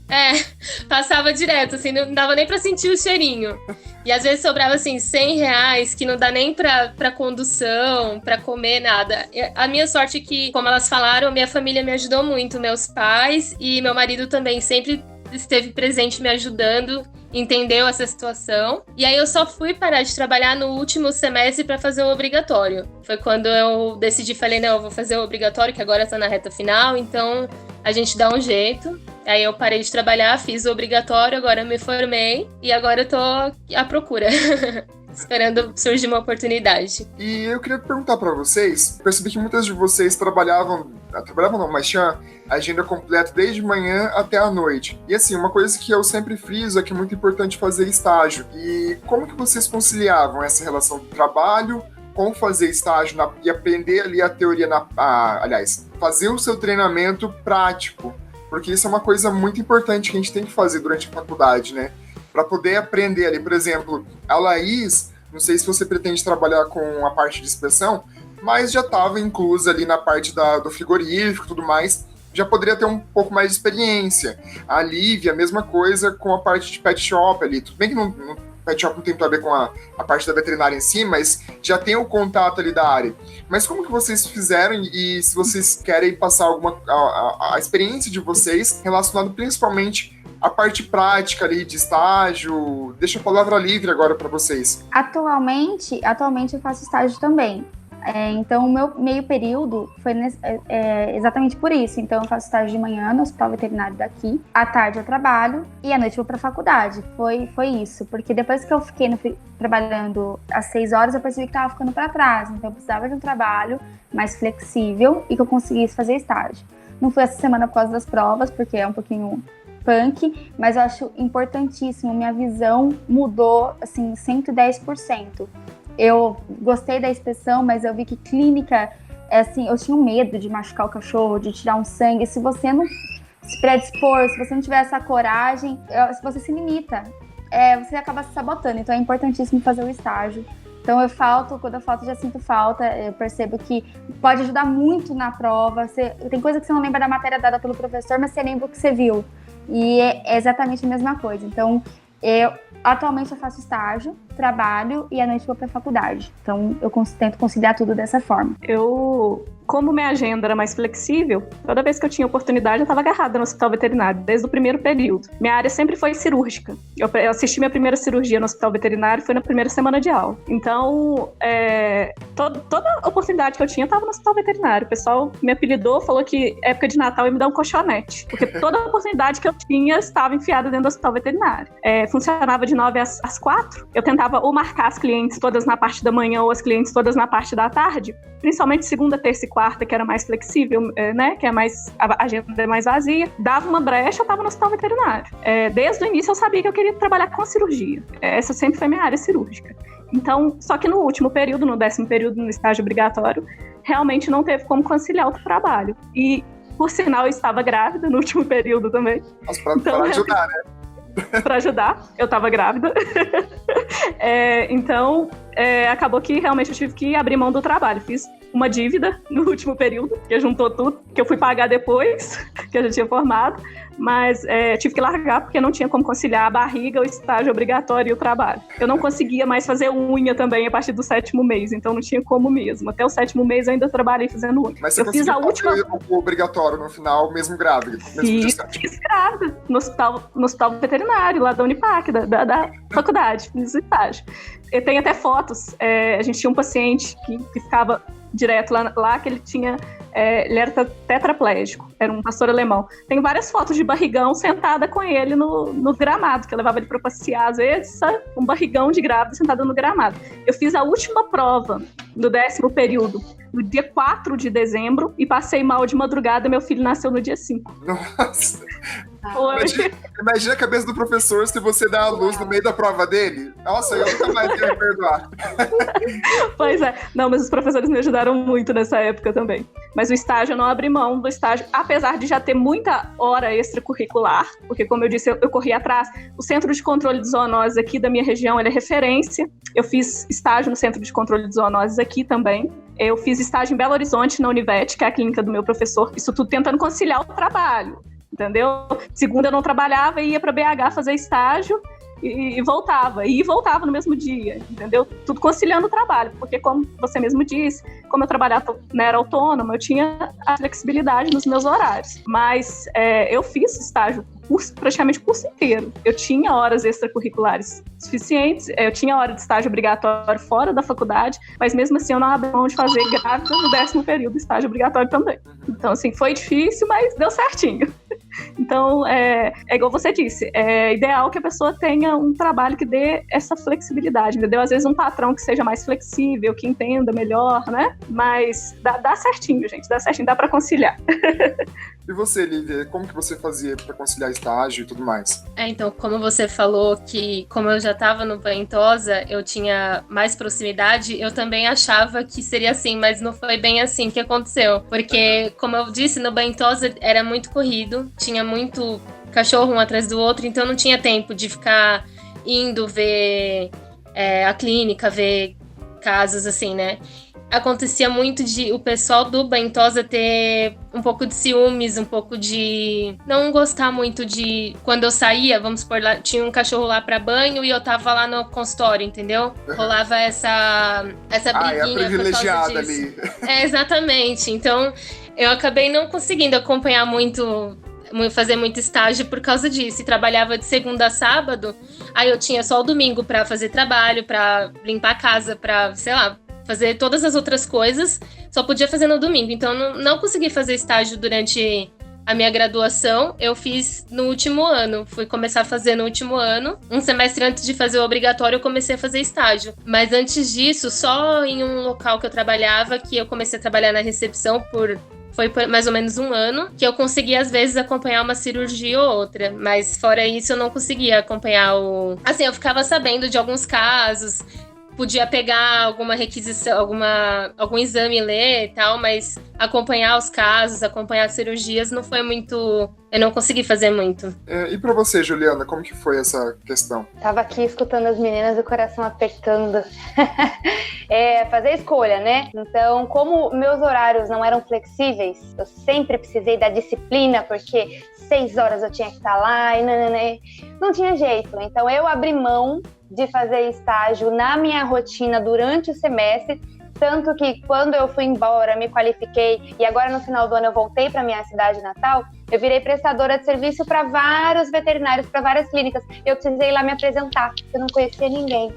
Passava direto, assim, não dava nem pra sentir o cheirinho. E às vezes sobrava, assim, R$100, que não dá nem pra condução, pra comer, nada. A minha sorte é que, como elas falaram, minha família me ajudou muito, meus pais e meu marido também sempre esteve presente me ajudando, entendeu essa situação. E aí eu só fui parar de trabalhar no último semestre para fazer o obrigatório. Foi quando eu decidi, falei, não, eu vou fazer o obrigatório, que agora tá na reta final, então a gente dá um jeito. Aí eu parei de trabalhar, fiz o obrigatório, agora eu me formei e agora eu tô à procura. Esperando surgir uma oportunidade. E eu queria perguntar pra vocês, percebi que muitas de vocês trabalhavam não, mas tinha agenda completa desde manhã até a noite. E assim, uma coisa que eu sempre friso é que é muito importante fazer estágio. E como que vocês conciliavam essa relação do trabalho com fazer estágio e aprender ali a teoria, aliás, fazer o seu treinamento prático? Porque isso é uma coisa muito importante que a gente tem que fazer durante a faculdade, né? Para poder aprender ali, por exemplo, a Laís, não sei se você pretende trabalhar com a parte de inspeção, mas já estava inclusa ali na parte do frigorífico e tudo mais, já poderia ter um pouco mais de experiência. A Lívia, a mesma coisa com a parte de pet shop ali, tudo bem que no pet shop não tem muito a ver com a parte da veterinária em si, mas já tem o contato ali da área. Mas como que vocês fizeram e se vocês querem passar a experiência de vocês relacionado principalmente a parte prática ali de estágio? Deixa a palavra livre agora para vocês. Atualmente eu faço estágio também. Então, o meu meio período foi exatamente por isso. Então, eu faço estágio de manhã no hospital veterinário daqui, à tarde eu trabalho e à noite eu vou para a faculdade. Foi isso, porque depois que eu fiquei trabalhando às 6 horas, eu percebi que estava ficando para trás. Então, eu precisava de um trabalho mais flexível e que eu conseguisse fazer estágio. Não foi essa semana por causa das provas, porque é um pouquinho punk, mas eu acho importantíssimo. Minha visão mudou, assim, 110%. Eu gostei da inspeção, mas eu vi que clínica, assim, eu tinha um medo de machucar o cachorro, de tirar um sangue. Se você não se predispor, se você não tiver essa coragem, você se limita. Você acaba se sabotando. Então é importantíssimo fazer o estágio. Então quando eu falto, já sinto falta. Eu percebo que pode ajudar muito na prova. Tem coisa que você não lembra da matéria dada pelo professor, mas você lembra o que você viu. E é exatamente a mesma coisa. Então, atualmente eu faço estágio trabalho e à noite vou pra faculdade. Então, eu tento conciliar tudo dessa forma. Como minha agenda era mais flexível, toda vez que eu tinha oportunidade, eu estava agarrada no hospital veterinário, desde o primeiro período. Minha área sempre foi cirúrgica. Eu assisti minha primeira cirurgia no hospital veterinário, foi na primeira semana de aula. Então, toda oportunidade que eu tinha, eu estava no hospital veterinário. O pessoal me apelidou, falou que época de Natal ia me dar um colchonete, porque toda oportunidade que eu tinha estava enfiada dentro do hospital veterinário. Funcionava de 9 às 4. Eu tentava ou marcar as clientes todas na parte da manhã ou as clientes todas na parte da tarde, principalmente segunda, terça e quarta, que era mais flexível, né? Que a agenda é mais vazia. Dava uma brecha, eu estava no hospital veterinário. Desde o início eu sabia que eu queria trabalhar com cirurgia. Essa sempre foi minha área cirúrgica. Então, só que no último período, no 10º período, no estágio obrigatório, realmente não teve como conciliar o trabalho. E, por sinal, eu estava grávida no último período também. Mas para ajudar, né? Para ajudar, eu estava grávida. Então, acabou que realmente eu tive que abrir mão do trabalho. Fiz uma dívida no último período, que juntou tudo, que eu fui pagar depois, que eu já tinha formado, mas tive que largar porque não tinha como conciliar a barriga, o estágio obrigatório e o trabalho. Eu não conseguia mais fazer unha também a partir do 7º mês, então não tinha como mesmo. Até o 7º mês eu ainda trabalhei fazendo unha. Mas você conseguiu fazer o obrigatório no final, mesmo grávida? Fiz grávida, no hospital veterinário, lá da Unipac, da faculdade, fiz o estágio. Eu tenho até fotos, a gente tinha um paciente que ficava direto lá que ele tinha... ele era tetraplégico, era um pastor alemão. Tem várias fotos de barrigão sentada com ele no gramado, que eu levava ele para passear, às vezes, um barrigão de grávida sentada no gramado. Eu fiz a última prova do 10º período, no dia 4 de dezembro, e passei mal de madrugada, meu filho nasceu no dia 5. Nossa! Imagina a cabeça do professor se você dá a luz no meio da prova dele. Nossa, eu nunca mais ia me perdoar. Pois é. Não, mas os professores me ajudaram muito nessa época também. Mas o estágio, eu não abri mão do estágio, apesar de já ter muita hora extracurricular, porque, como eu disse, eu corri atrás. O Centro de Controle de Zoonoses aqui da minha região, ele é referência. Eu fiz estágio no Centro de Controle de Zoonoses aqui também. Eu fiz estágio em Belo Horizonte, na Univete, que é a clínica do meu professor. Isso tudo tentando conciliar o trabalho. Entendeu? Segunda eu não trabalhava e ia para BH fazer estágio e voltava. E voltava no mesmo dia, entendeu? Tudo conciliando o trabalho, porque, como você mesmo disse, como eu trabalhava, né, era autônoma, eu tinha a flexibilidade nos meus horários. Mas eu fiz estágio praticamente o curso inteiro. Eu tinha horas extracurriculares suficientes, eu tinha hora de estágio obrigatório fora da faculdade, mas mesmo assim eu não abri mão de fazer grávida no 10º período estágio obrigatório também. Então, assim, foi difícil, mas deu certinho. Então, é igual você disse, é ideal que a pessoa tenha um trabalho que dê essa flexibilidade, entendeu? Às vezes um patrão que seja mais flexível, que entenda melhor, né? Mas dá certinho, gente, dá certinho, dá pra conciliar. E você, Lívia, como que você fazia pra conciliar estágio e tudo mais? Então, como você falou que, como eu já estava no Ventosa, eu tinha mais proximidade, eu também achava que seria assim, mas não foi bem assim que aconteceu. Porque, como eu disse, no Ventosa era muito corrido, tinha muito cachorro um atrás do outro, então não tinha tempo de ficar indo ver a clínica, ver casos assim, né? Acontecia muito de o pessoal do Ventosa ter um pouco de ciúmes, um pouco de não gostar muito de... Quando eu saía, vamos supor, lá, tinha um cachorro lá pra banho e eu tava lá no consultório, entendeu? Rolava essa briguinha. É a privilegiada ali. Exatamente. Então, eu acabei não conseguindo acompanhar muito... fazer muito estágio por causa disso. E trabalhava de segunda a sábado, aí eu tinha só o domingo pra fazer trabalho, pra limpar a casa, pra, sei lá, fazer todas as outras coisas, só podia fazer no domingo. Então, não consegui fazer estágio durante a minha graduação. Eu fiz no último ano, fui começar a fazer no último ano. Um semestre antes de fazer o obrigatório, eu comecei a fazer estágio. Mas antes disso, só em um local que eu trabalhava, que eu comecei a trabalhar na recepção foi por mais ou menos um ano, que eu conseguia, às vezes, acompanhar uma cirurgia ou outra. Mas, fora isso, eu não conseguia acompanhar Assim, eu ficava sabendo de alguns casos, podia pegar alguma requisição, algum exame e ler e tal, mas acompanhar os casos, acompanhar as cirurgias, não foi muito... Eu não consegui fazer muito. E pra você, Juliana, como que foi essa questão? Tava aqui escutando as meninas e o coração apertando. Fazer escolha, né? Então, como meus horários não eram flexíveis, eu sempre precisei da disciplina, porque 6 horas eu tinha que estar lá e não tinha jeito. Então, eu abri mão de fazer estágio na minha rotina durante o semestre, tanto que quando eu fui embora, me qualifiquei e agora no final do ano eu voltei para minha cidade natal, eu virei prestadora de serviço para vários veterinários, para várias clínicas. Eu precisei ir lá me apresentar, porque eu não conhecia ninguém,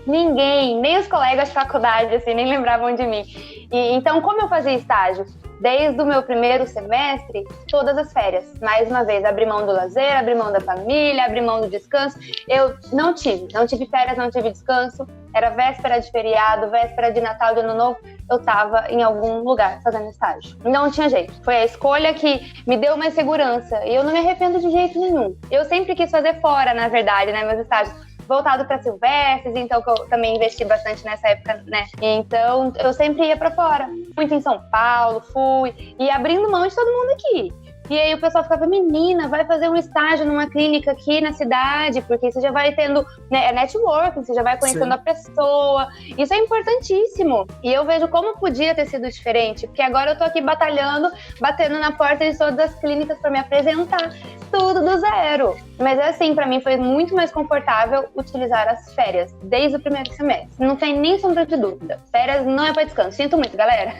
nem os colegas de faculdade, assim, nem lembravam de mim. Então, como eu fazia estágio? Desde o meu primeiro semestre, todas as férias. Mais uma vez, abri mão do lazer, abri mão da família, abri mão do descanso. Eu não tive férias, não tive descanso. Era véspera de feriado, véspera de Natal, de Ano Novo, eu tava em algum lugar fazendo estágio. Não tinha jeito. Foi a escolha que me deu mais segurança. E eu não me arrependo de jeito nenhum. Eu sempre quis fazer fora, na verdade, né, meus estágios. Voltado para silvestres, então que eu também investi bastante nessa época, né? Então eu sempre ia para fora. Fui em São Paulo, fui e abrindo mão de todo mundo aqui. E aí o pessoal ficava, menina, vai fazer um estágio numa clínica aqui na cidade, porque você já vai tendo, né, networking, você já vai conhecendo Sim. a pessoa. Isso é importantíssimo. E eu vejo como podia ter sido diferente, porque agora eu tô aqui batalhando, batendo na porta de todas as clínicas para me apresentar, tudo do zero. Mas assim, para mim foi muito mais confortável utilizar as férias, desde o primeiro semestre. Não tem nem sombra de dúvida. Férias não é para descanso. Sinto muito, galera.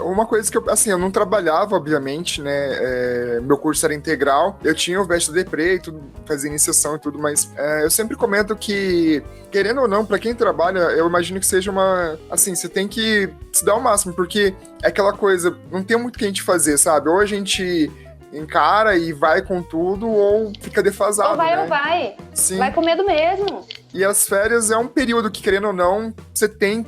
Uma coisa que eu não trabalhava, obviamente, né? Meu curso era integral. Eu tinha o Veste Depre e tudo, fazia iniciação e tudo, mas eu sempre comento que, querendo ou não, para quem trabalha, eu imagino que seja você tem que se dar o máximo, porque é aquela coisa, não tem muito o que a gente fazer, sabe? Ou a gente encara e vai com tudo, ou fica defasado, ou vai, né? Ou vai. Sim. Vai com medo mesmo. E as férias é um período que, querendo ou não, você tem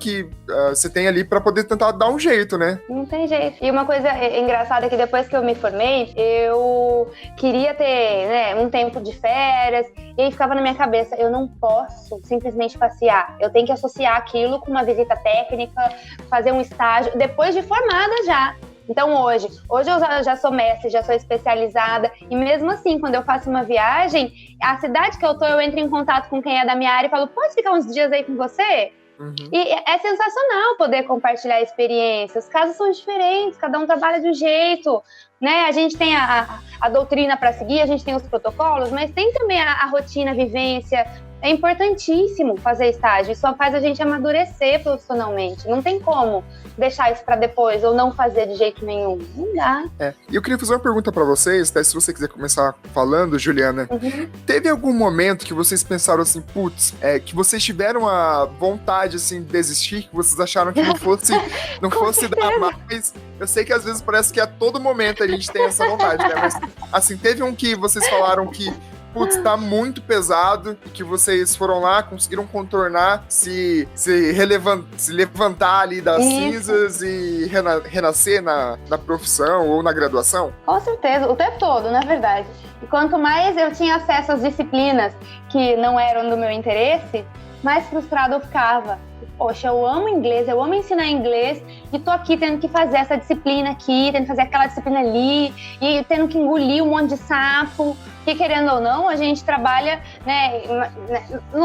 ali pra poder tentar dar um jeito, né? Não tem jeito. E uma coisa engraçada é que depois que eu me formei, eu queria ter, né, um tempo de férias, e aí ficava na minha cabeça, eu não posso simplesmente passear. Eu tenho que associar aquilo com uma visita técnica, fazer um estágio, depois de formada já. Então hoje eu já sou mestre, já sou especializada, e mesmo assim, quando eu faço uma viagem, a cidade que eu tô, eu entro em contato com quem é da minha área e falo, pode ficar uns dias aí com você? Uhum. E é sensacional poder compartilhar experiências. Os casos são diferentes, cada um trabalha de um jeito, né? A gente tem a doutrina para seguir, a gente tem os protocolos, mas tem também a rotina, a vivência. É importantíssimo fazer estágio, isso só faz a gente amadurecer profissionalmente. Não tem como deixar isso para depois ou não fazer de jeito nenhum. Não dá. E eu queria fazer uma pergunta para vocês, até se você quiser começar falando, Juliana. Uhum. Teve algum momento que vocês pensaram assim, que vocês tiveram a vontade assim, de desistir, que vocês acharam que não fosse dar mais? Eu sei que às vezes parece que a todo momento a gente tem essa vontade, né? Mas assim, teve um que vocês falaram que tá muito pesado e que vocês foram lá, conseguiram contornar, se levantar ali das cinzas e renascer na profissão ou na graduação? Com certeza, o tempo todo, na verdade. E quanto mais eu tinha acesso às disciplinas que não eram do meu interesse, mais frustrada eu ficava. Poxa, eu amo inglês, eu amo ensinar inglês e tô aqui tendo que fazer essa disciplina aqui, tendo que fazer aquela disciplina ali e tendo que engolir um monte de sapo. Que, querendo ou não, a gente trabalha, né,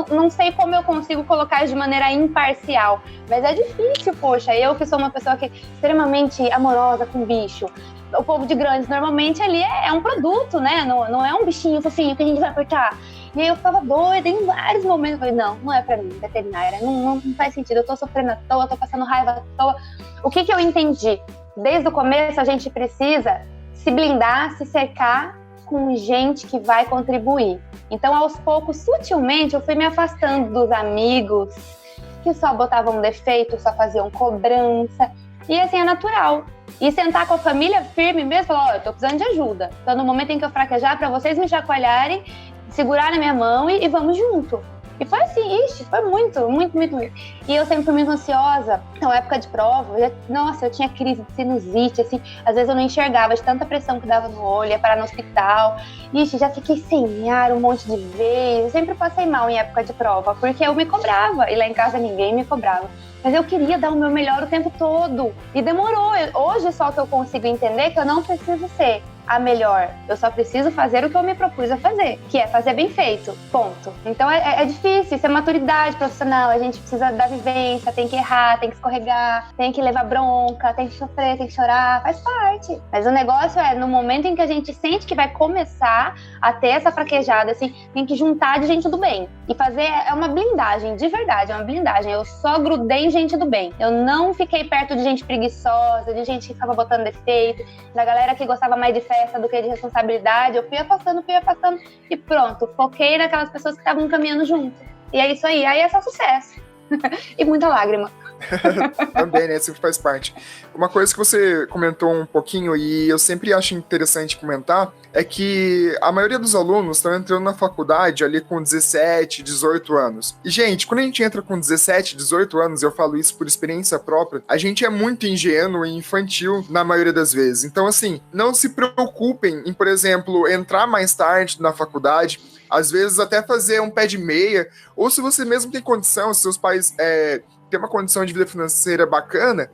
não sei como eu consigo colocar de maneira imparcial, mas é difícil, poxa, eu que sou uma pessoa que é extremamente amorosa com bicho, o povo de Grandes normalmente ali é um produto, né, não é um bichinho fofinho que a gente vai apertar. E aí eu ficava doida em vários momentos, eu falei, não é pra mim, veterinária, não faz sentido, eu tô sofrendo à toa, tô passando raiva à toa. O que eu entendi? Desde o começo a gente precisa se blindar, se cercar com gente que vai contribuir. Então, aos poucos, sutilmente, eu fui me afastando dos amigos que só botavam defeito, só faziam cobrança. E assim, é natural. E sentar com a família firme mesmo, falar, eu tô precisando de ajuda. Então, no momento em que eu fraquejar, para vocês me chacoalharem, segurar na minha mão e vamos junto. E foi assim, foi muito. E eu sempre fui muito ansiosa. Então, época de prova, eu tinha crise de sinusite, assim. Às vezes eu não enxergava de tanta pressão que dava no olho, ia parar no hospital. Já fiquei sem ar um monte de vezes. Eu sempre passei mal em época de prova, porque eu me cobrava. E lá em casa ninguém me cobrava. Mas eu queria dar o meu melhor o tempo todo. E demorou. Hoje só que eu consigo entender que eu não preciso ser a melhor. Eu só preciso fazer o que eu me propus a fazer, que é fazer bem feito, ponto. Então é difícil, isso é maturidade profissional, a gente precisa da vivência, tem que errar, tem que escorregar, tem que levar bronca, tem que sofrer, tem que chorar, faz parte. Mas o negócio é, no momento em que a gente sente que vai começar a ter essa fraquejada, assim, tem que juntar de gente do bem. E fazer é uma blindagem, de verdade, é uma blindagem. Eu só grudei em gente do bem. Eu não fiquei perto de gente preguiçosa, de gente que ficava botando defeito, da galera que gostava mais de festa do que de responsabilidade. Eu fui afastando e pronto. Foquei naquelas pessoas que estavam caminhando junto. E é isso aí é só sucesso. E muita lágrima. Também, né? Sempre faz parte. Uma coisa que você comentou um pouquinho, e eu sempre acho interessante comentar, é que a maioria dos alunos estão entrando na faculdade ali com 17, 18 anos. E, gente, quando a gente entra com 17, 18 anos, eu falo isso por experiência própria, a gente é muito ingênuo e infantil na maioria das vezes. Então, assim, não se preocupem em, por exemplo, entrar mais tarde na faculdade, às vezes até fazer um pé de meia, ou se você mesmo tem condição, se seus pais têm uma condição de vida financeira bacana,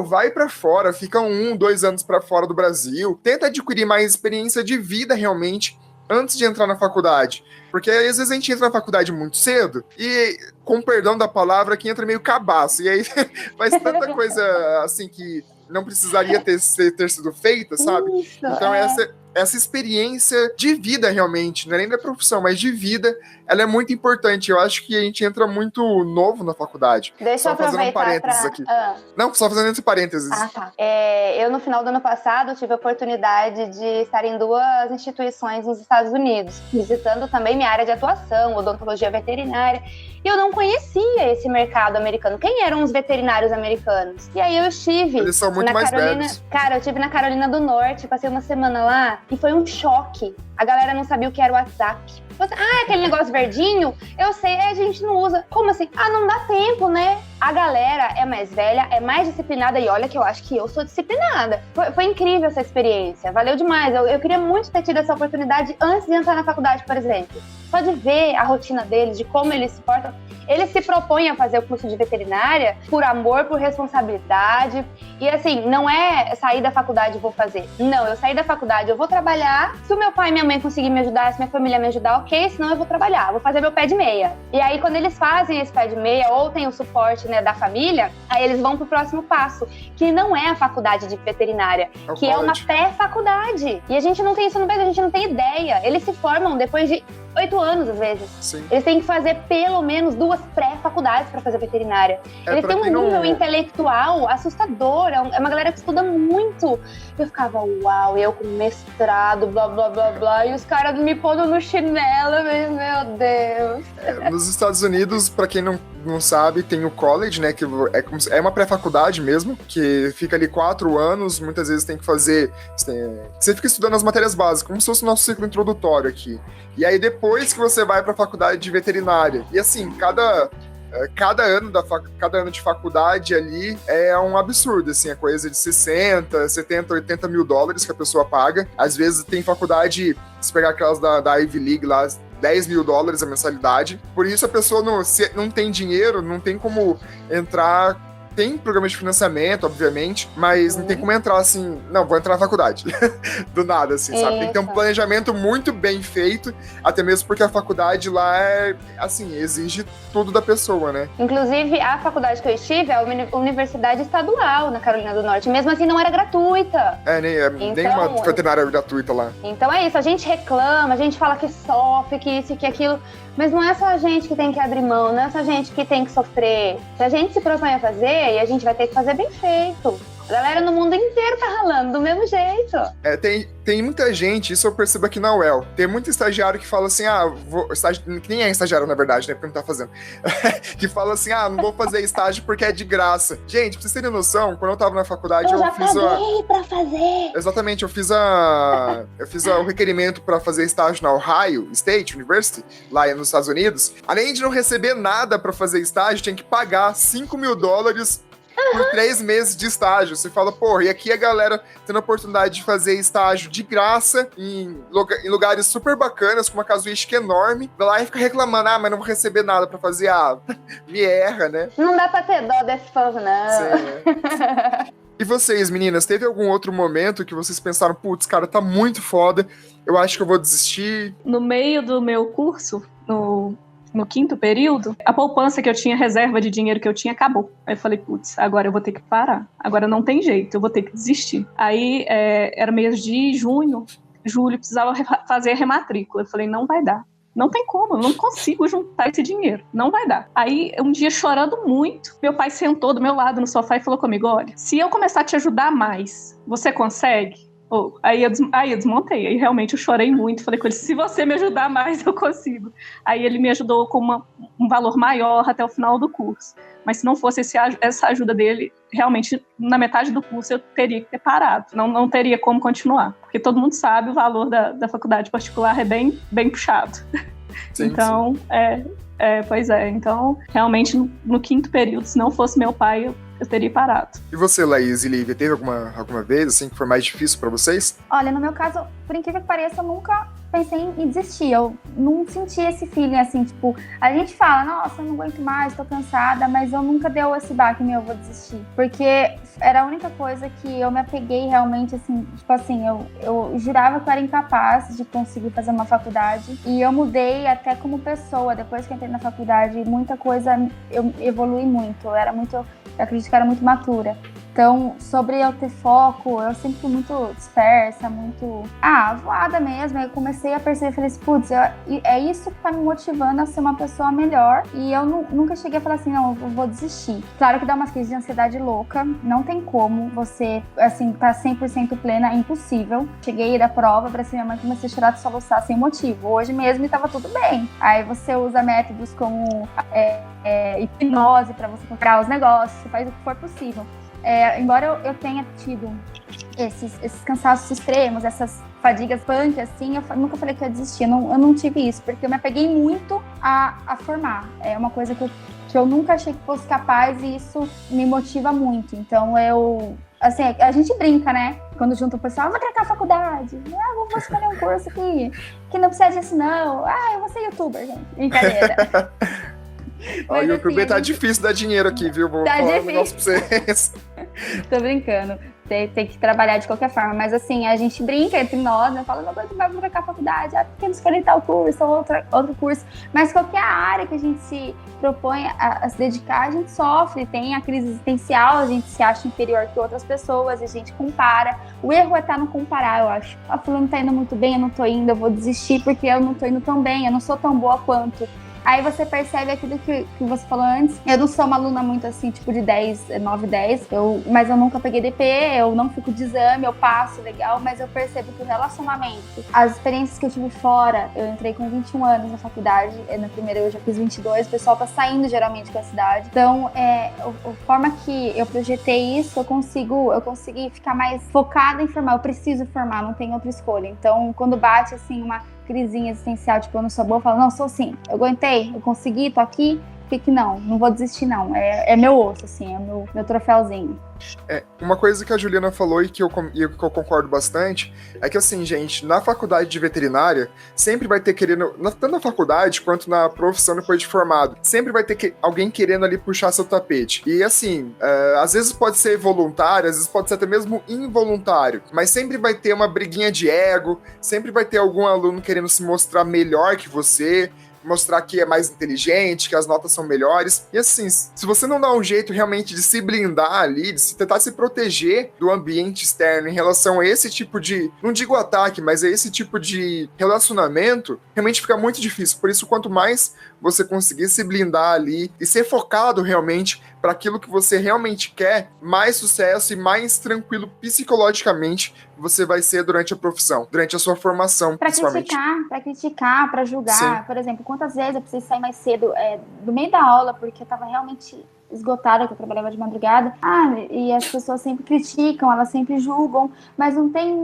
vai pra fora, fica 1, 2 anos pra fora do Brasil, tenta adquirir mais experiência de vida realmente antes de entrar na faculdade. Porque às vezes a gente entra na faculdade muito cedo e, com perdão da palavra, que entra meio cabaço, e aí faz tanta coisa assim que não precisaria ter sido feita, sabe? Isso, então essa experiência de vida realmente, não é nem da profissão, mas de vida, ela é muito importante. Eu acho que a gente entra muito novo na faculdade. Deixa eu aproveitar fazendo um parênteses aqui. Não, só fazendo esse parênteses. Tá. Eu, no final do ano passado, tive a oportunidade de estar em 2 instituições nos Estados Unidos, visitando também minha área de atuação, odontologia veterinária. E eu não conhecia esse mercado americano. Quem eram os veterinários americanos? E aí eu estive... Eles são muito mais velhos. Cara, eu estive na Carolina do Norte, passei uma semana lá, e foi um choque. A galera não sabia o que era o WhatsApp. Aquele negócio verdinho? Eu sei, a gente não usa. Como assim? Não dá tempo, né? A galera é mais velha, é mais disciplinada, e olha que eu acho que eu sou disciplinada. Foi incrível essa experiência, valeu demais. Eu queria muito ter tido essa oportunidade antes de entrar na faculdade, por exemplo. Só de ver a rotina deles, de como eles se portam. Eles se propõem a fazer o curso de veterinária por amor, por responsabilidade. E assim, não é sair da faculdade e vou fazer. Não, eu saí da faculdade, eu vou trabalhar. Se o meu pai e minha mãe conseguirem me ajudar, se minha família me ajudar, ok. Senão eu vou trabalhar, vou fazer meu pé de meia. E aí, quando eles fazem esse pé de meia, ou tem o suporte, né, da família, aí eles vão pro próximo passo, que não é a faculdade de veterinária, que é uma pré-faculdade. E a gente não tem isso no Brasil, a gente não tem ideia. Eles se formam depois de 8 anos, às vezes. Sim. Eles têm que fazer pelo menos 2 pré-faculdades para fazer veterinária. Eles têm um nível intelectual assustador. É uma galera que estuda muito. Eu ficava, uau, eu com mestrado, blá, blá, blá, blá, e os caras me pondo no chinelo, meu Deus. Nos Estados Unidos, para quem não sabe, tem o college, né, que é uma pré-faculdade mesmo, que fica ali 4 anos, muitas vezes tem que fazer... Você fica estudando as matérias básicas, como se fosse o nosso ciclo introdutório aqui. E aí depois que você vai para a faculdade de veterinária. E assim, cada ano de faculdade ali é um absurdo, assim, é coisa de 60, 70, 80 mil dólares que a pessoa paga. Às vezes tem faculdade, se pegar aquelas da Ivy League lá, 10 mil dólares a mensalidade. Por isso a pessoa não tem dinheiro, não tem como entrar. Tem programas de financiamento, obviamente, mas não tem como entrar assim, não, vou entrar na faculdade. Do nada, assim, sabe? Tem que ter um planejamento muito bem feito, até mesmo porque a faculdade lá exige tudo da pessoa, né? Inclusive, a faculdade que eu estive é uma universidade estadual na Carolina do Norte, mesmo assim não era gratuita. Nem uma veterinária gratuita lá. Então é isso, a gente reclama, a gente fala que sofre, que isso e que aquilo, mas não é só a gente que tem que abrir mão, não é só a gente que tem que sofrer. Se a gente se propõe a fazer, e a gente vai ter que fazer bem feito. A galera no mundo inteiro tá ralando do mesmo jeito. Tem muita gente, isso eu percebo aqui na UEL, tem muito estagiário que fala assim, que nem é estagiário na verdade, né, porque não tá fazendo, que fala assim, não vou fazer estágio porque é de graça. Gente, pra vocês terem noção, quando eu tava na faculdade, eu já paguei pra fazer. Exatamente, eu fiz o requerimento pra fazer estágio na Ohio State University, lá nos Estados Unidos. Além de não receber nada pra fazer estágio, tinha que pagar 5 mil dólares por 3 meses de estágio. Você fala, porra, e aqui a galera tendo a oportunidade de fazer estágio de graça em lugares super bacanas, com uma casuística enorme, vai lá e fica reclamando, mas não vou receber nada pra fazer, me erra, né? Não dá pra ter dó desse povo, não. Sim. E vocês, meninas, teve algum outro momento que vocês pensaram, putz, cara, tá muito foda, eu acho que eu vou desistir? No meio do meu curso, no 5º período, a poupança que eu tinha, reserva de dinheiro que eu tinha, acabou. Aí eu falei, putz, agora eu vou ter que parar. Agora não tem jeito, eu vou ter que desistir. Aí era mês de julho, precisava fazer a rematrícula. Eu falei, não vai dar. não tem como, eu não consigo juntar esse dinheiro, não vai dar. Aí, um dia, chorando muito, meu pai sentou do meu lado no sofá e falou comigo, olha, se eu começar a te ajudar mais, você consegue? Aí eu desmontei, aí realmente eu chorei muito, falei com ele, se você me ajudar mais, eu consigo. Aí ele me ajudou com um valor maior até o final do curso. Mas se não fosse essa ajuda dele, realmente, na metade do curso, eu teria que ter parado. Não teria como continuar. Porque todo mundo sabe, o valor da faculdade particular é bem, bem puxado. Sim, então, sim. Pois é. Então, realmente, no quinto período, se não fosse meu pai, eu teria parado. E você, Laís e Lívia, teve alguma vez, assim, que foi mais difícil pra vocês? Olha, no meu caso, por incrível que pareça, eu nunca pensei em desistir. Eu não senti esse feeling, assim, tipo, a gente fala, nossa, eu não aguento mais, tô cansada, mas eu nunca deu esse baque, eu vou desistir. Porque era a única coisa que eu me apeguei realmente, assim, tipo assim, eu jurava que eu era incapaz de conseguir fazer uma faculdade. E eu mudei até como pessoa, depois que eu entrei na faculdade, muita coisa, eu evolui muito. Eu acredito que era muito matura. Então, sobre eu ter foco, eu sempre fui muito dispersa, muito voada mesmo. Aí eu comecei a perceber, falei assim, putz, é isso que tá me motivando a ser uma pessoa melhor. E eu nunca cheguei a falar assim, não, eu vou desistir. Claro que dá umas crises de ansiedade louca, não tem como você, assim, tá 100% plena, é impossível. Cheguei da prova, pra minha mãe, comecei a chorar de soluçar sem motivo. Hoje mesmo tava tudo bem. Aí você usa métodos como hipnose pra você comprar os negócios, você faz o que for possível. Embora eu tenha tido esses cansaços extremos, essas fadigas punk, assim, eu nunca falei que eu ia desistir, eu não tive isso, porque eu me apeguei muito a formar. É uma coisa que eu nunca achei que fosse capaz e isso me motiva muito. Então assim, a gente brinca, né? Quando junta o pessoal, vou trancar a faculdade, vou escolher um curso que não precisa disso não, eu vou ser youtuber, gente, brincadeira. O YouTube tá difícil dar dinheiro aqui, viu? Vou falar um negócio pra vocês. Tô brincando. Tem que trabalhar de qualquer forma. Mas assim, a gente brinca entre nós, né? Fala, não aguento mais trocar a faculdade. Porque não escolhi tal curso ou outro curso. Mas qualquer área que a gente se propõe a se dedicar, a gente sofre. Tem a crise existencial, a gente se acha inferior que outras pessoas, a gente compara. O erro é estar no comparar, eu acho. A fulano tá indo muito bem, eu não tô indo, eu vou desistir porque eu não tô indo tão bem, eu não sou tão boa quanto. Aí você percebe aquilo que você falou antes. Eu não sou uma aluna muito assim, tipo de 9, 10. Mas eu nunca peguei DP, eu não fico de exame, eu passo legal. Mas eu percebo que o relacionamento, as experiências que eu tive fora, eu entrei com 21 anos na faculdade. Na primeira eu já fiz 22, o pessoal tá saindo geralmente da cidade. Então, a forma que eu projetei isso, eu consegui ficar mais focada em formar. Eu preciso formar, não tem outra escolha. Então, quando bate assim uma crisinha existencial, tipo, eu não sou boa, eu falo, não, sou sim, eu aguentei, eu consegui, tô aqui, por que não vou desistir não, é meu osso, assim, é meu troféuzinho. Uma coisa que a Juliana falou e que eu concordo bastante, é que assim, gente, na faculdade de veterinária, sempre vai ter querendo, tanto na faculdade quanto na profissão depois de formado, sempre vai ter alguém querendo ali puxar seu tapete. E assim, às vezes pode ser voluntário, às vezes pode ser até mesmo involuntário, mas sempre vai ter uma briguinha de ego, sempre vai ter algum aluno querendo se mostrar melhor que você, mostrar que é mais inteligente, que as notas são melhores. E assim, se você não dá um jeito realmente de se blindar ali, de tentar se proteger do ambiente externo em relação a esse tipo de, não digo ataque, mas a esse tipo de relacionamento, realmente fica muito difícil. Por isso, quanto mais você conseguir se blindar ali e ser focado realmente para aquilo que você realmente quer, mais sucesso e mais tranquilo psicologicamente você vai ser durante a profissão, durante a sua formação, principalmente. Pra criticar, pra julgar. Sim. Por exemplo, quantas vezes eu precisei sair mais cedo do meio da aula, porque eu tava realmente esgotada, que eu trabalhava de madrugada. E as pessoas sempre criticam, elas sempre julgam, mas não tem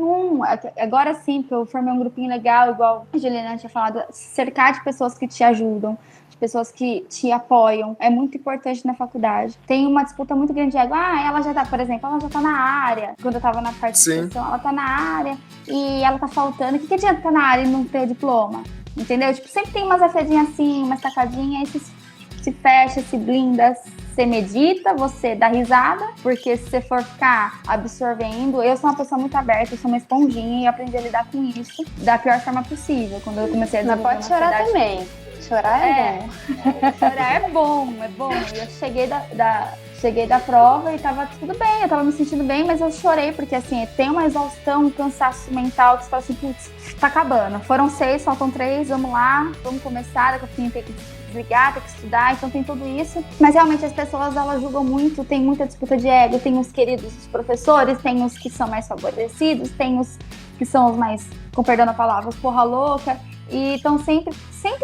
agora sim, porque eu formei um grupinho legal, igual a Juliana tinha falado, cercar de pessoas que te ajudam, de pessoas que te apoiam, é muito importante na faculdade. Tem uma disputa muito grande de ego. Ela já tá, por exemplo, ela já tá na área. Quando eu tava na participação, ela tá na área e ela tá faltando. O que adianta estar na área e não ter diploma? Entendeu? Tipo, sempre tem umas afedinhas assim, uma estacadinha, aí se fecha, se blinda, você medita, você dá risada, porque se você for ficar absorvendo, eu sou uma pessoa muito aberta, eu sou uma esponjinha e aprendi a lidar com isso da pior forma possível. Quando eu comecei a desenvolver. Mas pode chorar também. Chorar é bom. Chorar é bom, é bom. Eu cheguei Cheguei da prova e tava tudo bem, eu tava me sentindo bem, mas eu chorei, porque assim, tem uma exaustão, um cansaço mental que você fala assim, putz, tá acabando. Foram 6, faltam 3, vamos lá, vamos começar, daqui a pouquinho tem que desligar, tem que estudar, então tem tudo isso. Mas realmente as pessoas, elas julgam muito, tem muita disputa de ego, tem os queridos professores, tem os que são mais favorecidos, tem os que são os mais, com perdão a palavra, os porra louca. E então sempre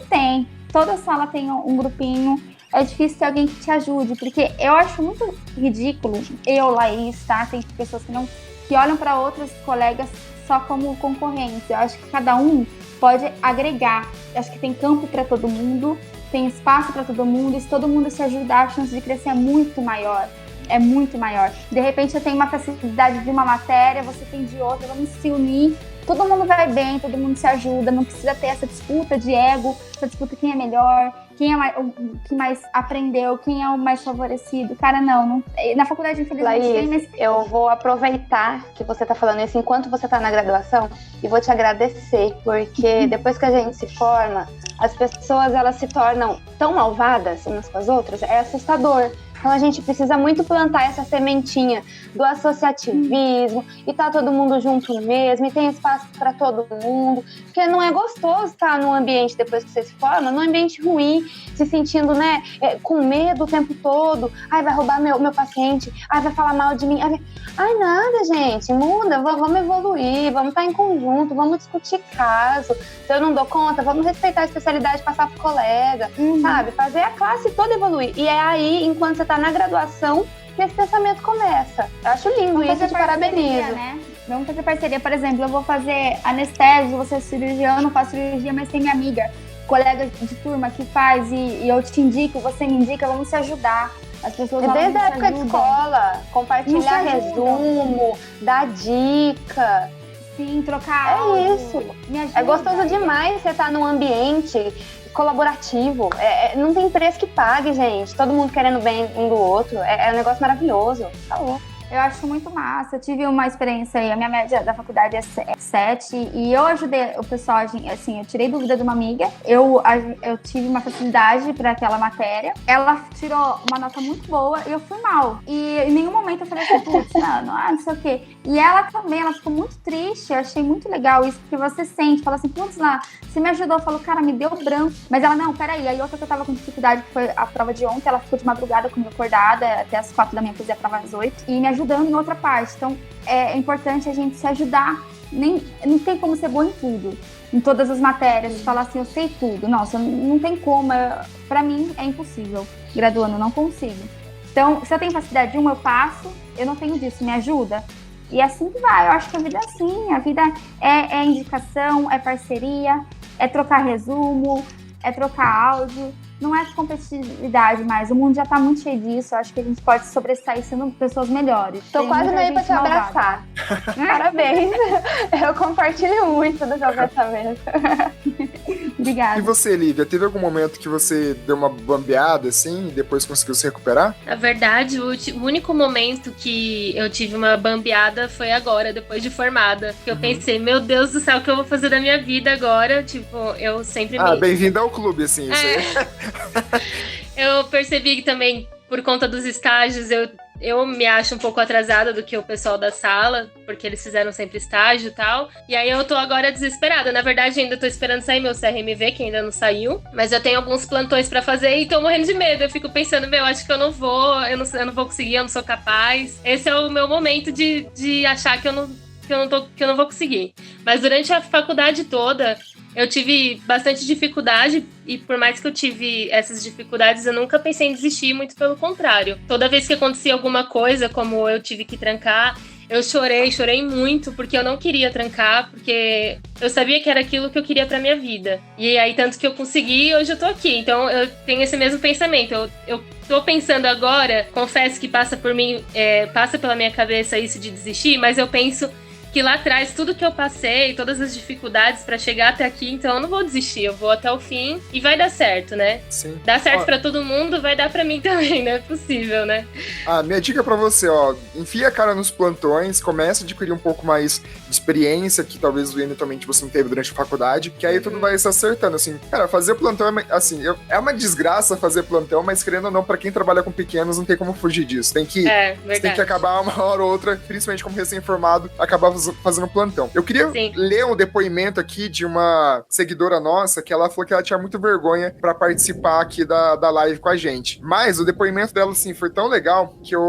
tem, toda sala tem um grupinho. É difícil ter alguém que te ajude, porque eu acho muito ridículo, Laís, tá? Tem pessoas que olham para outros colegas só como concorrência. Eu acho que cada um pode agregar. Eu acho que tem campo para todo mundo, tem espaço para todo mundo, e se todo mundo se ajudar, a chance de crescer é muito maior. É muito maior. De repente eu tenho uma facilidade de uma matéria, você tem de outra, vamos se unir. Todo mundo vai bem, todo mundo se ajuda, não precisa ter essa disputa de ego, essa disputa quem é melhor, quem é o que mais aprendeu, quem é o mais favorecido. Cara, não na faculdade, infelizmente, Laís, tem, mas... eu vou aproveitar que você tá falando isso enquanto você tá na graduação e vou te agradecer, porque depois que a gente se forma, as pessoas, elas se tornam tão malvadas umas com as outras, é assustador. Então a gente precisa muito plantar essa sementinha do associativismo e tá todo mundo junto mesmo, e tem espaço para todo mundo, porque não é gostoso estar num ambiente, depois que você se forma, num ambiente ruim, se sentindo, né, com medo o tempo todo. Ai, vai roubar meu paciente, ai, vai falar mal de mim, ai, nada, gente, muda, vamos evoluir, vamos estar em conjunto, vamos discutir caso, se eu não dou conta, vamos respeitar a especialidade e passar pro colega, sabe, fazer a classe toda evoluir. E é aí, enquanto você tá na graduação, que esse pensamento começa. Eu acho lindo isso, te parabenizo. Né? Vamos fazer parceria. Por exemplo, eu vou fazer anestésio, você é cirurgião, eu não faço cirurgia, mas tem minha amiga, colega de turma que faz, e eu te indico, você me indica, vamos se ajudar. As pessoas desde a época de escola, compartilhar resumo, dar dica. Sim, trocar áudio. Isso. É gostoso demais você estar num ambiente colaborativo. Não tem preço que pague, gente. Todo mundo querendo bem um do outro. É um negócio maravilhoso. Falou. Eu acho muito massa. Eu tive uma experiência aí, a minha média da faculdade é 7, e eu ajudei o pessoal, assim, eu tirei dúvida de uma amiga, eu tive uma facilidade para aquela matéria, ela tirou uma nota muito boa e eu fui mal. E em nenhum momento eu falei assim, putz, não sei o quê. E ela também, ela ficou muito triste, eu achei muito legal isso, porque você sente, fala assim, putz, lá, você me ajudou, falou, cara, me deu branco. Mas ela, não, peraí, aí outra que eu tava com dificuldade, que foi a prova de ontem, ela ficou de madrugada comigo acordada, até as 4 da manhã, fazia a prova às 8, e me ajudando em outra parte. Então, é importante a gente se ajudar. Não tem como ser bom em tudo, em todas as matérias, falar assim, eu sei tudo. Nossa, não tem como. Pra mim, é impossível. Graduando, eu não consigo. Então, se eu tenho facilidade de eu passo, eu não tenho disso, me ajuda. E é assim que vai. Eu acho que a vida é assim. A vida é indicação, é parceria, é trocar resumo, é trocar áudio. Não é competitividade mais. O mundo já tá muito cheio disso. Eu acho que a gente pode sobressair sendo pessoas melhores. Tô quase meio pra te abraçar. Parabéns. Eu compartilho muito do seu pensamento. Obrigada. E você, Lívia, teve algum momento que você deu uma bambeada assim e depois conseguiu se recuperar? Na verdade, o único momento que eu tive uma bambeada foi agora, depois de formada. Que eu pensei, meu Deus do céu, o que eu vou fazer da minha vida agora? Tipo, eu sempre bem-vindo ao clube, assim. Isso aí. Eu percebi que também, por conta dos estágios, eu me acho um pouco atrasada do que o pessoal da sala, porque eles fizeram sempre estágio e tal. E aí eu tô agora desesperada. Na verdade, ainda tô esperando sair meu CRMV, que ainda não saiu. Mas eu tenho alguns plantões pra fazer e tô morrendo de medo. Eu fico pensando, acho que eu não vou conseguir, eu não sou capaz. Esse é o meu momento de achar que eu não vou conseguir. Mas durante a faculdade toda, eu tive bastante dificuldade, e por mais que eu tive essas dificuldades, eu nunca pensei em desistir, muito pelo contrário. Toda vez que acontecia alguma coisa, como eu tive que trancar, eu chorei muito, porque eu não queria trancar, porque eu sabia que era aquilo que eu queria pra minha vida. E aí, tanto que eu consegui, e hoje eu tô aqui. Então, eu tenho esse mesmo pensamento. Eu tô pensando agora, confesso que passa por mim, passa pela minha cabeça isso de desistir, mas eu penso que lá atrás, tudo que eu passei, todas as dificuldades pra chegar até aqui, então eu não vou desistir, eu vou até o fim e vai dar certo, né? Sim. Dá certo pra todo mundo, vai dar pra mim também, não é possível, né? Minha dica pra você, enfia a cara nos plantões, comece a adquirir um pouco mais de experiência que talvez eventualmente você não teve durante a faculdade, que aí tudo vai se acertando, assim. Cara, fazer plantão é uma desgraça fazer plantão, mas querendo ou não, pra quem trabalha com pequenos, não tem como fugir disso. Você tem que acabar uma hora ou outra, principalmente como recém-formado, acabar fazendo plantão. Eu queria ler um depoimento aqui de uma seguidora nossa, que ela falou que ela tinha muita vergonha pra participar aqui da live com a gente. Mas o depoimento dela, assim, foi tão legal que eu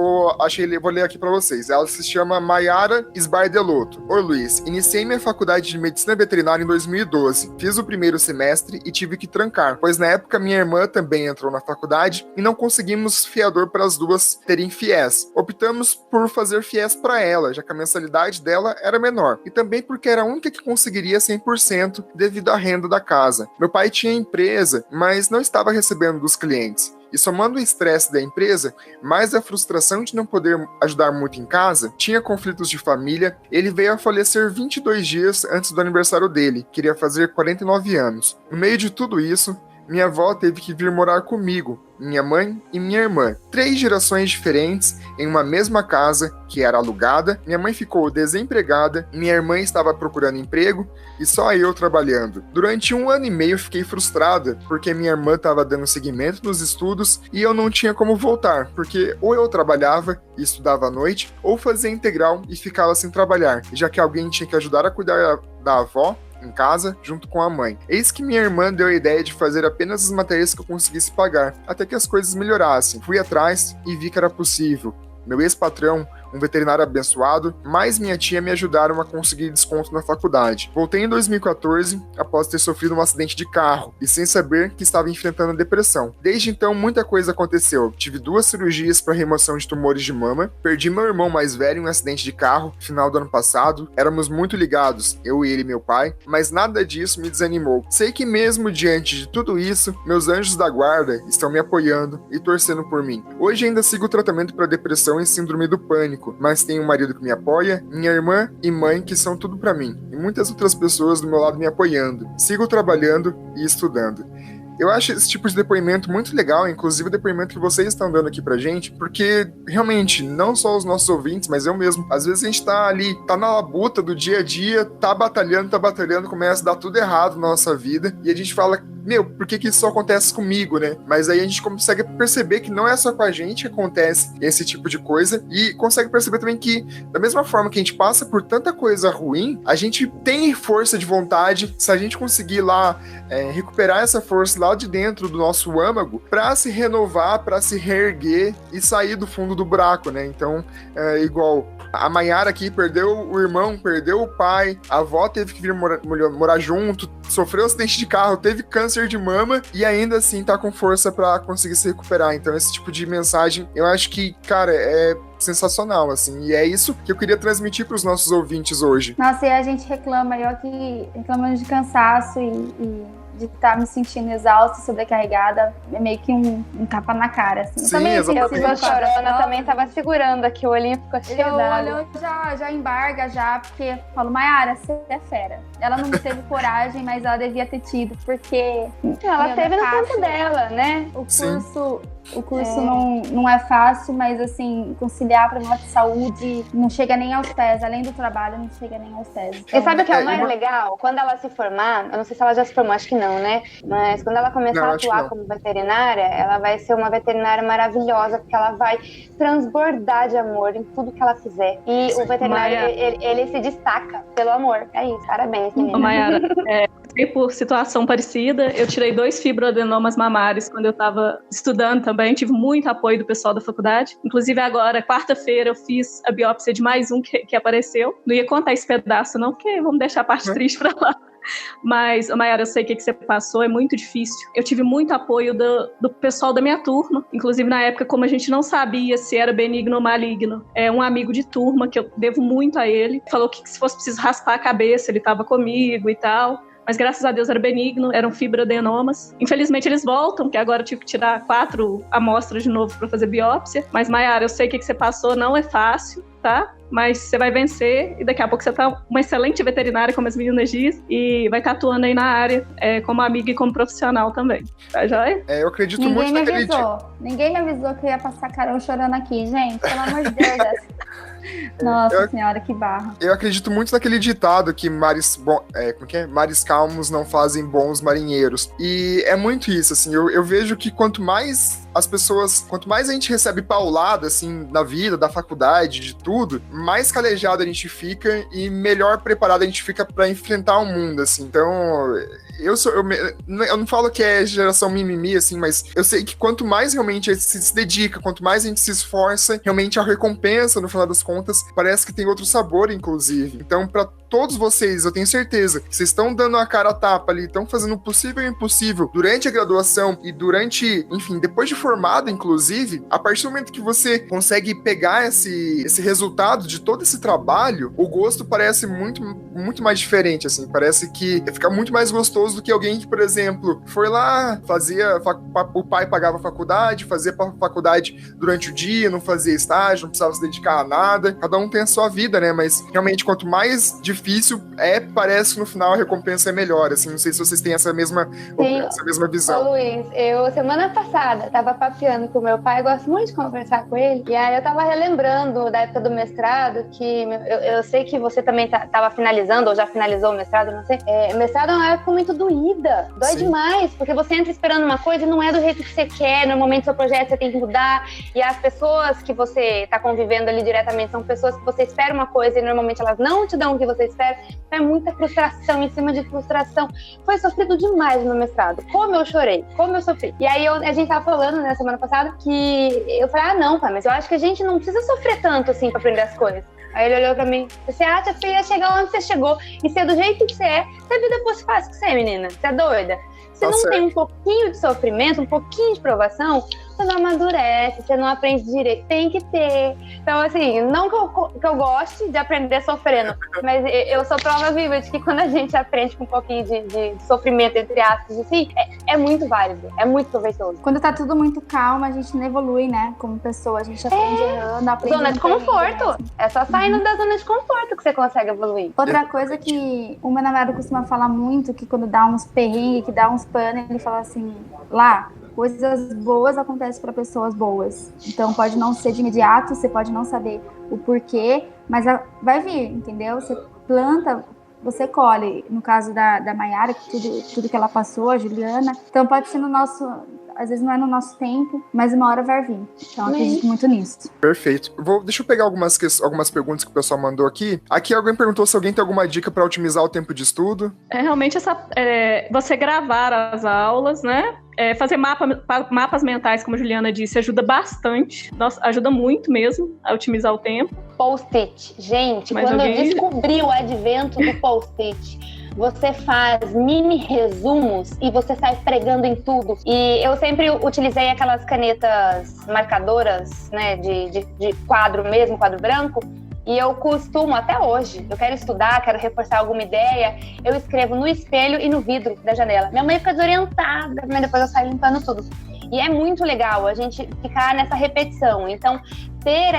vou ler aqui pra vocês. Ela se chama Maiara Sbardelotto. Oi, Luiz. Iniciei minha faculdade de medicina veterinária em 2012. Fiz o primeiro semestre e tive que trancar, pois na época minha irmã também entrou na faculdade e não conseguimos fiador para as duas terem fiéis. Optamos por fazer fiéis para ela, já que a mensalidade dela era menor, e também porque era a única que conseguiria 100% devido à renda da casa. Meu pai tinha empresa, mas não estava recebendo dos clientes. E somando o estresse da empresa, mais a frustração de não poder ajudar muito em casa, tinha conflitos de família, ele veio a falecer 22 dias antes do aniversário dele, queria fazer 49 anos. No meio de tudo isso, minha avó teve que vir morar comigo, minha mãe e minha irmã. 3 gerações diferentes em uma mesma casa que era alugada. Minha mãe ficou desempregada, minha irmã estava procurando emprego e só eu trabalhando. Durante 1 ano e meio fiquei frustrada porque minha irmã estava dando seguimento nos estudos e eu não tinha como voltar, porque ou eu trabalhava e estudava à noite ou fazia integral e ficava sem trabalhar, já que alguém tinha que ajudar a cuidar da avó em casa, junto com a mãe. Eis que minha irmã deu a ideia de fazer apenas as matérias que eu conseguisse pagar, até que as coisas melhorassem. Fui atrás e vi que era possível. Meu ex-patrão, um veterinário abençoado, mais minha tia me ajudaram a conseguir desconto na faculdade. Voltei em 2014, após ter sofrido um acidente de carro, e sem saber que estava enfrentando depressão. Desde então, muita coisa aconteceu. Tive 2 cirurgias para remoção de tumores de mama, perdi meu irmão mais velho em um acidente de carro, final do ano passado. Éramos muito ligados, eu e ele e meu pai, mas nada disso me desanimou. Sei que mesmo diante de tudo isso, meus anjos da guarda estão me apoiando e torcendo por mim. Hoje ainda sigo o tratamento para depressão e síndrome do pânico, mas tenho um marido que me apoia, minha irmã e mãe que são tudo pra mim, e muitas outras pessoas do meu lado me apoiando. Sigo trabalhando e estudando. Eu acho esse tipo de depoimento muito legal, inclusive o depoimento que vocês estão dando aqui pra gente, porque realmente, não só os nossos ouvintes, mas eu mesmo, às vezes a gente tá ali, tá na labuta do dia a dia, tá batalhando, começa a dar tudo errado na nossa vida, e a gente fala, por que isso só acontece comigo, né? Mas aí a gente consegue perceber que não é só com a gente que acontece esse tipo de coisa, e consegue perceber também que, da mesma forma que a gente passa por tanta coisa ruim, a gente tem força de vontade, se a gente conseguir lá recuperar essa força lá de dentro do nosso âmago, pra se renovar, pra se reerguer e sair do fundo do buraco, né? Então, igual a Maiara aqui perdeu o irmão, perdeu o pai, a avó teve que vir morar junto, sofreu um acidente de carro, teve câncer de mama e ainda assim tá com força pra conseguir se recuperar. Então esse tipo de mensagem, eu acho que, cara, é sensacional, assim, e é isso que eu queria transmitir pros nossos ouvintes hoje. Nossa, e a gente reclama, eu aqui reclamando de cansaço e de estar me sentindo exausta, sobrecarregada, é meio que um tapa na cara, assim. Sim, também Eu tô chorando, eu também tava segurando aqui, o olhinho ficou cheio o d'água. olho já embarga já, porque eu falo, Maiara, você é fera. Ela não teve coragem, mas ela devia ter tido, porque Ela teve no tempo dela, né? O curso não é fácil, mas assim, conciliar problema de saúde não chega nem aos pés, além do trabalho, não chega nem aos pés. Então, E sabe o que é o mais legal? Quando ela se formar, eu não sei se ela já se formou, acho que não, né? Mas quando ela começar a atuar como veterinária, ela vai ser uma veterinária maravilhosa, porque ela vai transbordar de amor em tudo que ela fizer. E o veterinário, ele se destaca pelo amor. É isso, parabéns, menina. Maiara, por situação parecida, eu tirei 2 fibroadenomas mamários quando eu estava estudando também, tive muito apoio do pessoal da faculdade. Inclusive agora, quarta-feira, eu fiz a biópsia de mais um que apareceu. Não ia contar esse pedaço não, porque vamos deixar a parte triste pra lá. Mas, Maiara, eu sei o que você passou, é muito difícil. Eu tive muito apoio do pessoal da minha turma, inclusive na época, como a gente não sabia se era benigno ou maligno, um amigo de turma, que eu devo muito a ele, falou que se fosse preciso raspar a cabeça, ele estava comigo e tal. Mas graças a Deus era benigno, eram fibroadenomas. Infelizmente eles voltam, porque agora eu tive que tirar 4 amostras de novo para fazer biópsia. Mas, Maiara, eu sei o que você passou, não é fácil, tá? mas você vai vencer e daqui a pouco você tá uma excelente veterinária, como as meninas dizem, e vai estar atuando aí na área como amiga e como profissional também. Tá joia? Eu acredito muito naquele Ninguém me avisou que eu ia passar Carol chorando aqui, gente. Pelo amor de Deus. Nossa senhora, que barra. Eu acredito muito naquele ditado que mares calmos não fazem bons marinheiros. E é muito isso, assim, eu vejo que quanto mais a gente recebe paulada, assim, na vida, da faculdade, de tudo, mais calejado a gente fica e melhor preparado a gente fica pra enfrentar o mundo, assim. Então, eu não falo que é geração mimimi, assim, mas eu sei que quanto mais realmente a gente se dedica, quanto mais a gente se esforça, realmente a recompensa, no final das contas, parece que tem outro sabor, inclusive. Então, pra todos vocês, eu tenho certeza que vocês estão dando a cara a tapa ali, estão fazendo o possível e o impossível durante a graduação e durante, enfim, depois de formado, inclusive, a partir do momento que você consegue pegar esse resultado de todo esse trabalho, o gosto parece muito, muito mais diferente, assim, parece que fica muito mais gostoso do que alguém que, por exemplo, foi lá, o pai pagava a faculdade, fazia faculdade durante o dia, não fazia estágio, não precisava se dedicar a nada, cada um tem a sua vida, né, mas realmente quanto mais difícil parece que no final a recompensa é melhor, assim, não sei se vocês têm essa mesma visão. Ô, Luiz, eu semana passada tava papeando com meu pai, eu gosto muito de conversar com ele, e aí eu tava relembrando da época do mestrado, que eu sei que você também tava finalizando, ou já finalizou o mestrado, não sei, mestrado é uma época muito doída, dói demais, porque você entra esperando uma coisa e não é do jeito que você quer, normalmente o seu projeto você tem que mudar, e as pessoas que você tá convivendo ali diretamente são pessoas que você espera uma coisa e normalmente elas não te dão o que você espera, é muita frustração em cima de frustração. Foi sofrido demais no meu mestrado, como eu chorei, como eu sofri. E aí a gente tava falando, né, semana passada, que eu falei, não, pai, mas eu acho que a gente não precisa sofrer tanto assim pra aprender as coisas. Aí ele olhou pra mim, você acha que você ia chegar onde você chegou e ser do jeito que você é, se a vida fosse fácil que você é, menina, você é doida? Se não tem um pouquinho de sofrimento, um pouquinho de provação, você não amadurece, você não aprende direito. Tem que ter. Então, assim, não que eu goste de aprender sofrendo, mas eu sou prova viva de que quando a gente aprende com um pouquinho de sofrimento, entre aspas, assim, é muito válido, é muito proveitoso. Quando tá tudo muito calmo, a gente não evolui, né? Como pessoa, a gente aprende errando, aprende. Zona de conforto. É só saindo da zona de conforto que você consegue evoluir. Outra coisa que o meu namorado costuma falar muito, que quando dá uns perrengues, que dá uns panos, ele fala assim, coisas boas acontecem para pessoas boas. Então pode não ser de imediato, você pode não saber o porquê, mas vai vir, entendeu? Você planta, você colhe. No caso da Maiara, tudo que ela passou, a Juliana. Então pode ser às vezes não é no nosso tempo, mas uma hora vai vir. Então eu acredito muito nisso. Perfeito. Deixa eu pegar algumas perguntas que o pessoal mandou aqui. Aqui alguém perguntou se alguém tem alguma dica para otimizar o tempo de estudo. Realmente você gravar as aulas, né? Fazer mapas mentais, como a Juliana disse, ajuda bastante. Nossa, ajuda muito mesmo a otimizar o tempo. Post-it. Gente, quando eu descobri o advento do post-it, você faz mini resumos e você sai pregando em tudo. E eu sempre utilizei aquelas canetas marcadoras, né, de quadro mesmo, quadro branco. E eu costumo, até hoje, eu quero estudar, quero reforçar alguma ideia, eu escrevo no espelho e no vidro da janela. Minha mãe fica desorientada, mas depois eu saio limpando tudo. E é muito legal a gente ficar nessa repetição. Então, ter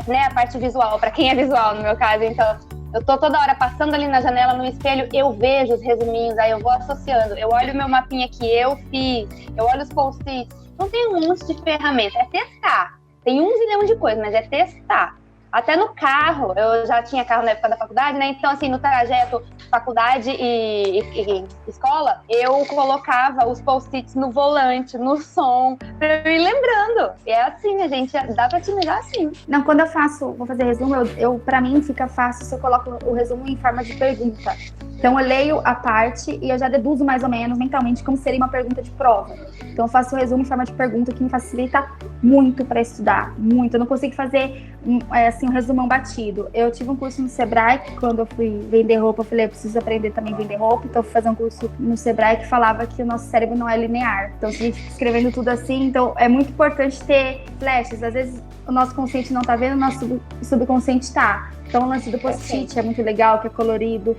né, a parte visual, para quem é visual no meu caso, então, eu tô toda hora passando ali na janela, no espelho, eu vejo os resuminhos, aí eu vou associando. Eu olho o meu mapinha que eu fiz, eu olho os post-its. Então tem um monte de ferramenta, é testar. Tem 1 zilhão de coisas, mas é testar. Até no carro, eu já tinha carro na época da faculdade, né? Então, assim, no trajeto faculdade e escola, eu colocava os post-its no volante, no som, pra eu ir lembrando. E é assim, a gente dá pra otimizar assim. Não, quando vou fazer resumo, pra mim fica fácil se eu coloco o resumo em forma de pergunta. Então, eu leio a parte e eu já deduzo mais ou menos mentalmente como seria uma pergunta de prova. Então, eu faço o resumo em forma de pergunta, que me facilita muito para estudar, muito. Eu não consigo fazer assim, um resumão batido. Eu tive um curso no Sebrae, quando eu fui vender roupa, eu falei, eu preciso aprender também a vender roupa. Então, eu fui fazer um curso no Sebrae que falava que o nosso cérebro não é linear. Então, se a gente fica escrevendo tudo assim, então é muito importante ter flashes. Às vezes, o nosso consciente não tá vendo, o nosso subconsciente tá. Então, o lance do post-it é muito legal, que é colorido.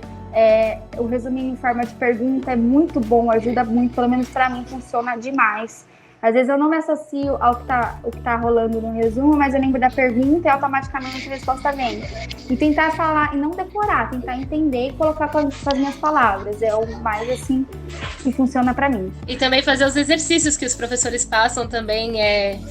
O resuminho em forma de pergunta é muito bom, ajuda muito, pelo menos pra mim funciona demais. Às vezes eu não me associo ao que tá rolando no resumo, mas eu lembro da pergunta e automaticamente a resposta vem. E tentar falar, e não decorar, tentar entender e colocar com as minhas palavras. É o mais, assim, que funciona pra mim. E também fazer os exercícios que os professores passam também,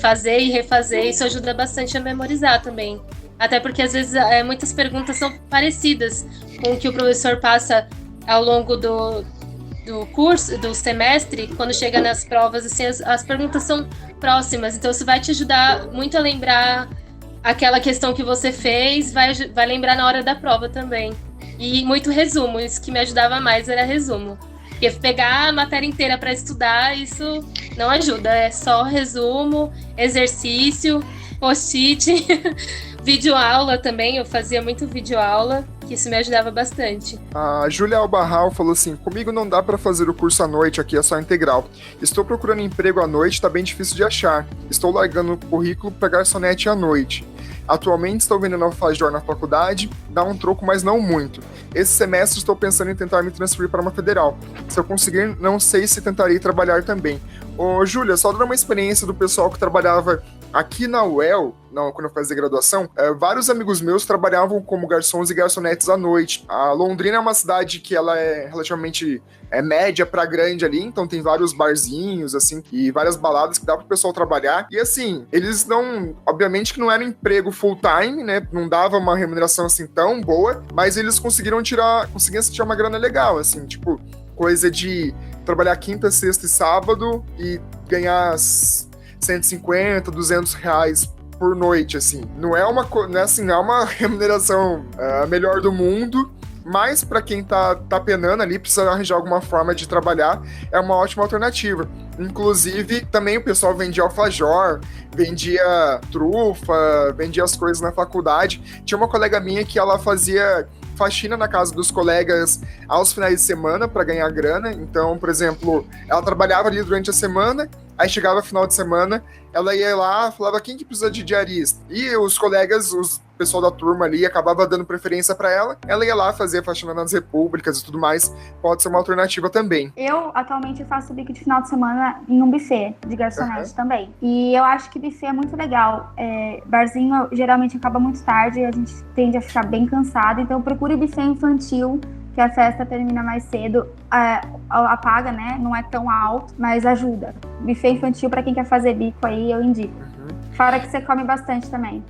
fazer e refazer, isso ajuda bastante a memorizar também. Até porque, às vezes, muitas perguntas são parecidas com o que o professor passa ao longo do curso, do semestre. Quando chega nas provas, assim, as perguntas são próximas, então isso vai te ajudar muito a lembrar aquela questão que você fez, vai lembrar na hora da prova também. E muito resumo, isso que me ajudava mais era resumo. Porque pegar a matéria inteira para estudar, isso não ajuda, é só resumo, exercício, post-it, videoaula também, eu fazia muito videoaula, que isso me ajudava bastante. A Júlia Albarral falou assim: comigo não dá para fazer o curso à noite, aqui é só integral. Estou procurando emprego à noite, tá bem difícil de achar. Estou largando o currículo para garçonete à noite. Atualmente estou vendendo alfajor na faculdade, dá um troco, mas não muito. Esse semestre estou pensando em tentar me transferir para uma federal. Se eu conseguir, não sei se tentarei trabalhar também. Ô, Júlia, só dando uma experiência do pessoal que trabalhava aqui na UEL, quando eu fazia graduação, vários amigos meus trabalhavam como garçons e garçonetes à noite. A Londrina é uma cidade que ela é relativamente média pra grande ali, então tem vários barzinhos, assim, e várias baladas que dá pro pessoal trabalhar. E assim, eles não... Obviamente que não era um emprego full time, né? Não dava uma remuneração assim tão boa, mas eles conseguiam tirar uma grana legal, assim, tipo, coisa de trabalhar quinta, sexta e sábado e ganhar 150, 200 reais por noite, assim. Não é uma remuneração melhor do mundo, mas para quem tá penando ali, precisa arranjar alguma forma de trabalhar, é uma ótima alternativa. Inclusive, também o pessoal vendia alfajor, vendia trufa, vendia as coisas na faculdade. Tinha uma colega minha que ela fazia faxina na casa dos colegas aos finais de semana para ganhar grana. Então, por exemplo, ela trabalhava ali durante a semana, aí chegava final de semana, ela ia lá, falava quem que precisa de diarista. E os colegas, o pessoal da turma ali, acabava dando preferência para ela ia lá fazer faxina nas repúblicas e tudo mais. Pode ser uma alternativa também. Eu, atualmente, faço bico de final de semana em um buffet de garçonete também. E eu acho que buffet é muito legal. Barzinho, geralmente, acaba muito tarde, a gente tende a ficar bem cansado, então procure buffet infantil, que a festa termina mais cedo, a paga, né, não é tão alto, mas ajuda. Buffet infantil, pra quem quer fazer bico aí, eu indico. Fora que você come bastante também.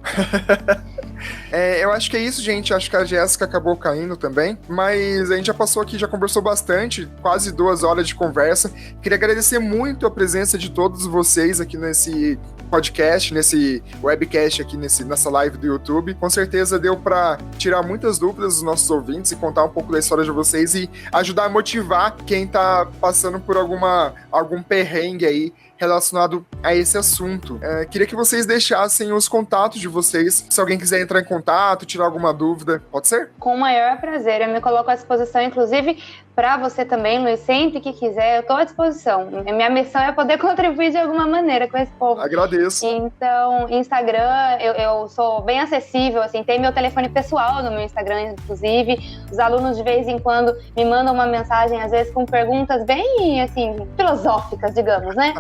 Eu acho que é isso, gente. Acho que a Jéssica acabou caindo também. Mas a gente já passou aqui, já conversou bastante, quase 2 horas de conversa. Queria agradecer muito a presença de todos vocês aqui nesse podcast, nesse webcast aqui, nessa live do YouTube. Com certeza deu para tirar muitas dúvidas dos nossos ouvintes e contar um pouco da história de vocês e ajudar a motivar quem tá passando por algum perrengue aí relacionado a esse assunto. Queria que vocês deixassem os contatos de vocês, se alguém quiser entrar em contato, tirar alguma dúvida, pode ser? Com o maior prazer, eu me coloco à disposição, inclusive para você também, Luiz, sempre que quiser, eu estou à disposição. Minha missão é poder contribuir de alguma maneira com esse povo. Agradeço. Então, Instagram, eu sou bem acessível, assim, tem meu telefone pessoal no meu Instagram, inclusive. Os alunos, de vez em quando, me mandam uma mensagem, às vezes, com perguntas bem, assim, filosóficas, digamos, né?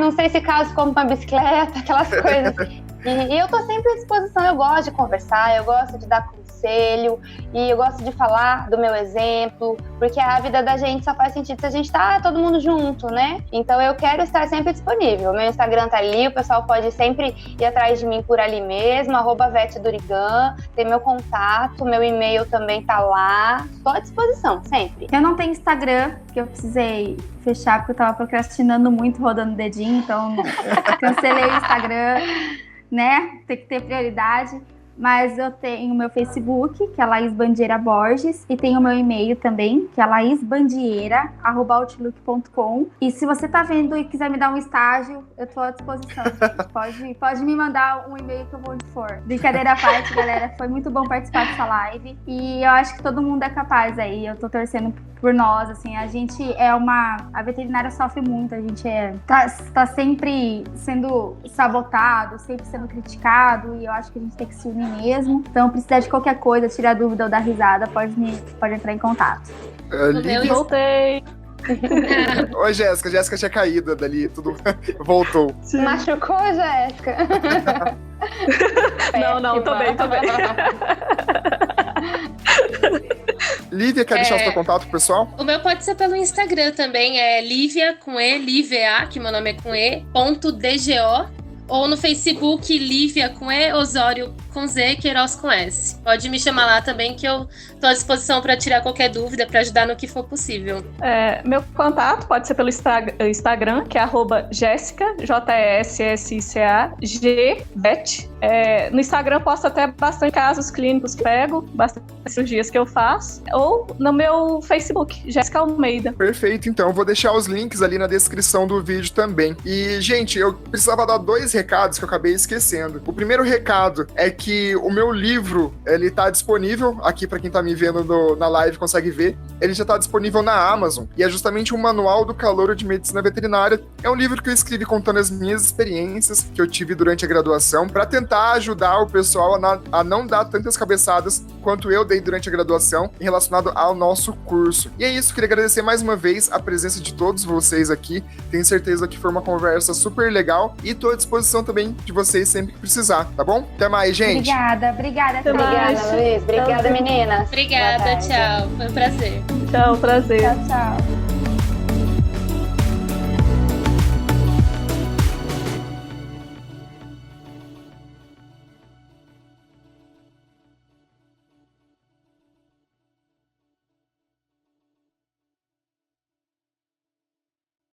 Não sei se caso como uma bicicleta, aquelas coisas. E eu tô sempre à disposição, eu gosto de conversar, eu gosto de dar conselho, e eu gosto de falar do meu exemplo, porque a vida da gente só faz sentido se a gente tá todo mundo junto, né? Então eu quero estar sempre disponível. Meu Instagram tá ali, o pessoal pode sempre ir atrás de mim por ali mesmo, @VetDurigan, tem meu contato, meu e-mail também tá lá, tô à disposição, sempre. Eu não tenho Instagram, porque eu precisei fechar, porque eu tava procrastinando muito, rodando o dedinho, então eu cancelei o Instagram, né? Tem que ter prioridade. Mas eu tenho o meu Facebook, que é Laís Bandieira Borges, e tenho o meu e-mail também, que é laisbandieira@outlook.com. E se você tá vendo e quiser me dar um estágio, eu tô à disposição. Pode me mandar um e-mail que eu vou onde for. Brincadeira à parte, galera. Foi muito bom participar dessa live. E eu acho que todo mundo é capaz aí. Eu tô torcendo por nós, assim. A gente a veterinária sofre muito. A gente tá sempre sendo sabotado, sempre sendo criticado. E eu acho que a gente tem que se unir mesmo. Então, precisar de qualquer coisa, tirar dúvida ou dar risada, pode entrar em contato. Voltei. Ô, Jéssica tinha caído dali, tudo voltou. Sim. Machucou, Jéssica? Não, tô bem. Lívia, quer deixar o seu contato pro pessoal? O meu pode ser pelo Instagram também, é Lívia com E, Lívia, que meu nome é com E, .dgo. Ou no Facebook, Lívia com E, Osório com Z, Queiroz com S. Pode me chamar lá também, que eu tô à disposição para tirar qualquer dúvida, para ajudar no que for possível. Meu contato pode ser pelo Instagram, que é @Jéssica, JESSICA, GVET. No Instagram eu posto até bastante casos clínicos que pego, bastante cirurgias que eu faço, ou no meu Facebook, Jéssica Almeida. Perfeito, então. Eu vou deixar os links ali na descrição do vídeo também. E, gente, eu precisava dar 2 recados que eu acabei esquecendo. O primeiro recado é que o meu livro, ele tá disponível, aqui pra quem tá me vendo na live consegue ver, ele já tá disponível na Amazon, e é justamente um manual do calouro de medicina veterinária. É um livro que eu escrevi contando as minhas experiências que eu tive durante a graduação, pra tentar ajudar o pessoal a não dar tantas cabeçadas quanto eu dei durante a graduação relacionado ao nosso curso. E é isso, queria agradecer mais uma vez a presença de todos vocês aqui. Tenho certeza que foi uma conversa super legal e tô à disposição também de vocês sempre que precisar, tá bom? Até mais, gente! Obrigada. Obrigada, Luiz. Obrigada, meninas. Obrigada, tchau. Foi um prazer. Tchau, prazer. Tchau.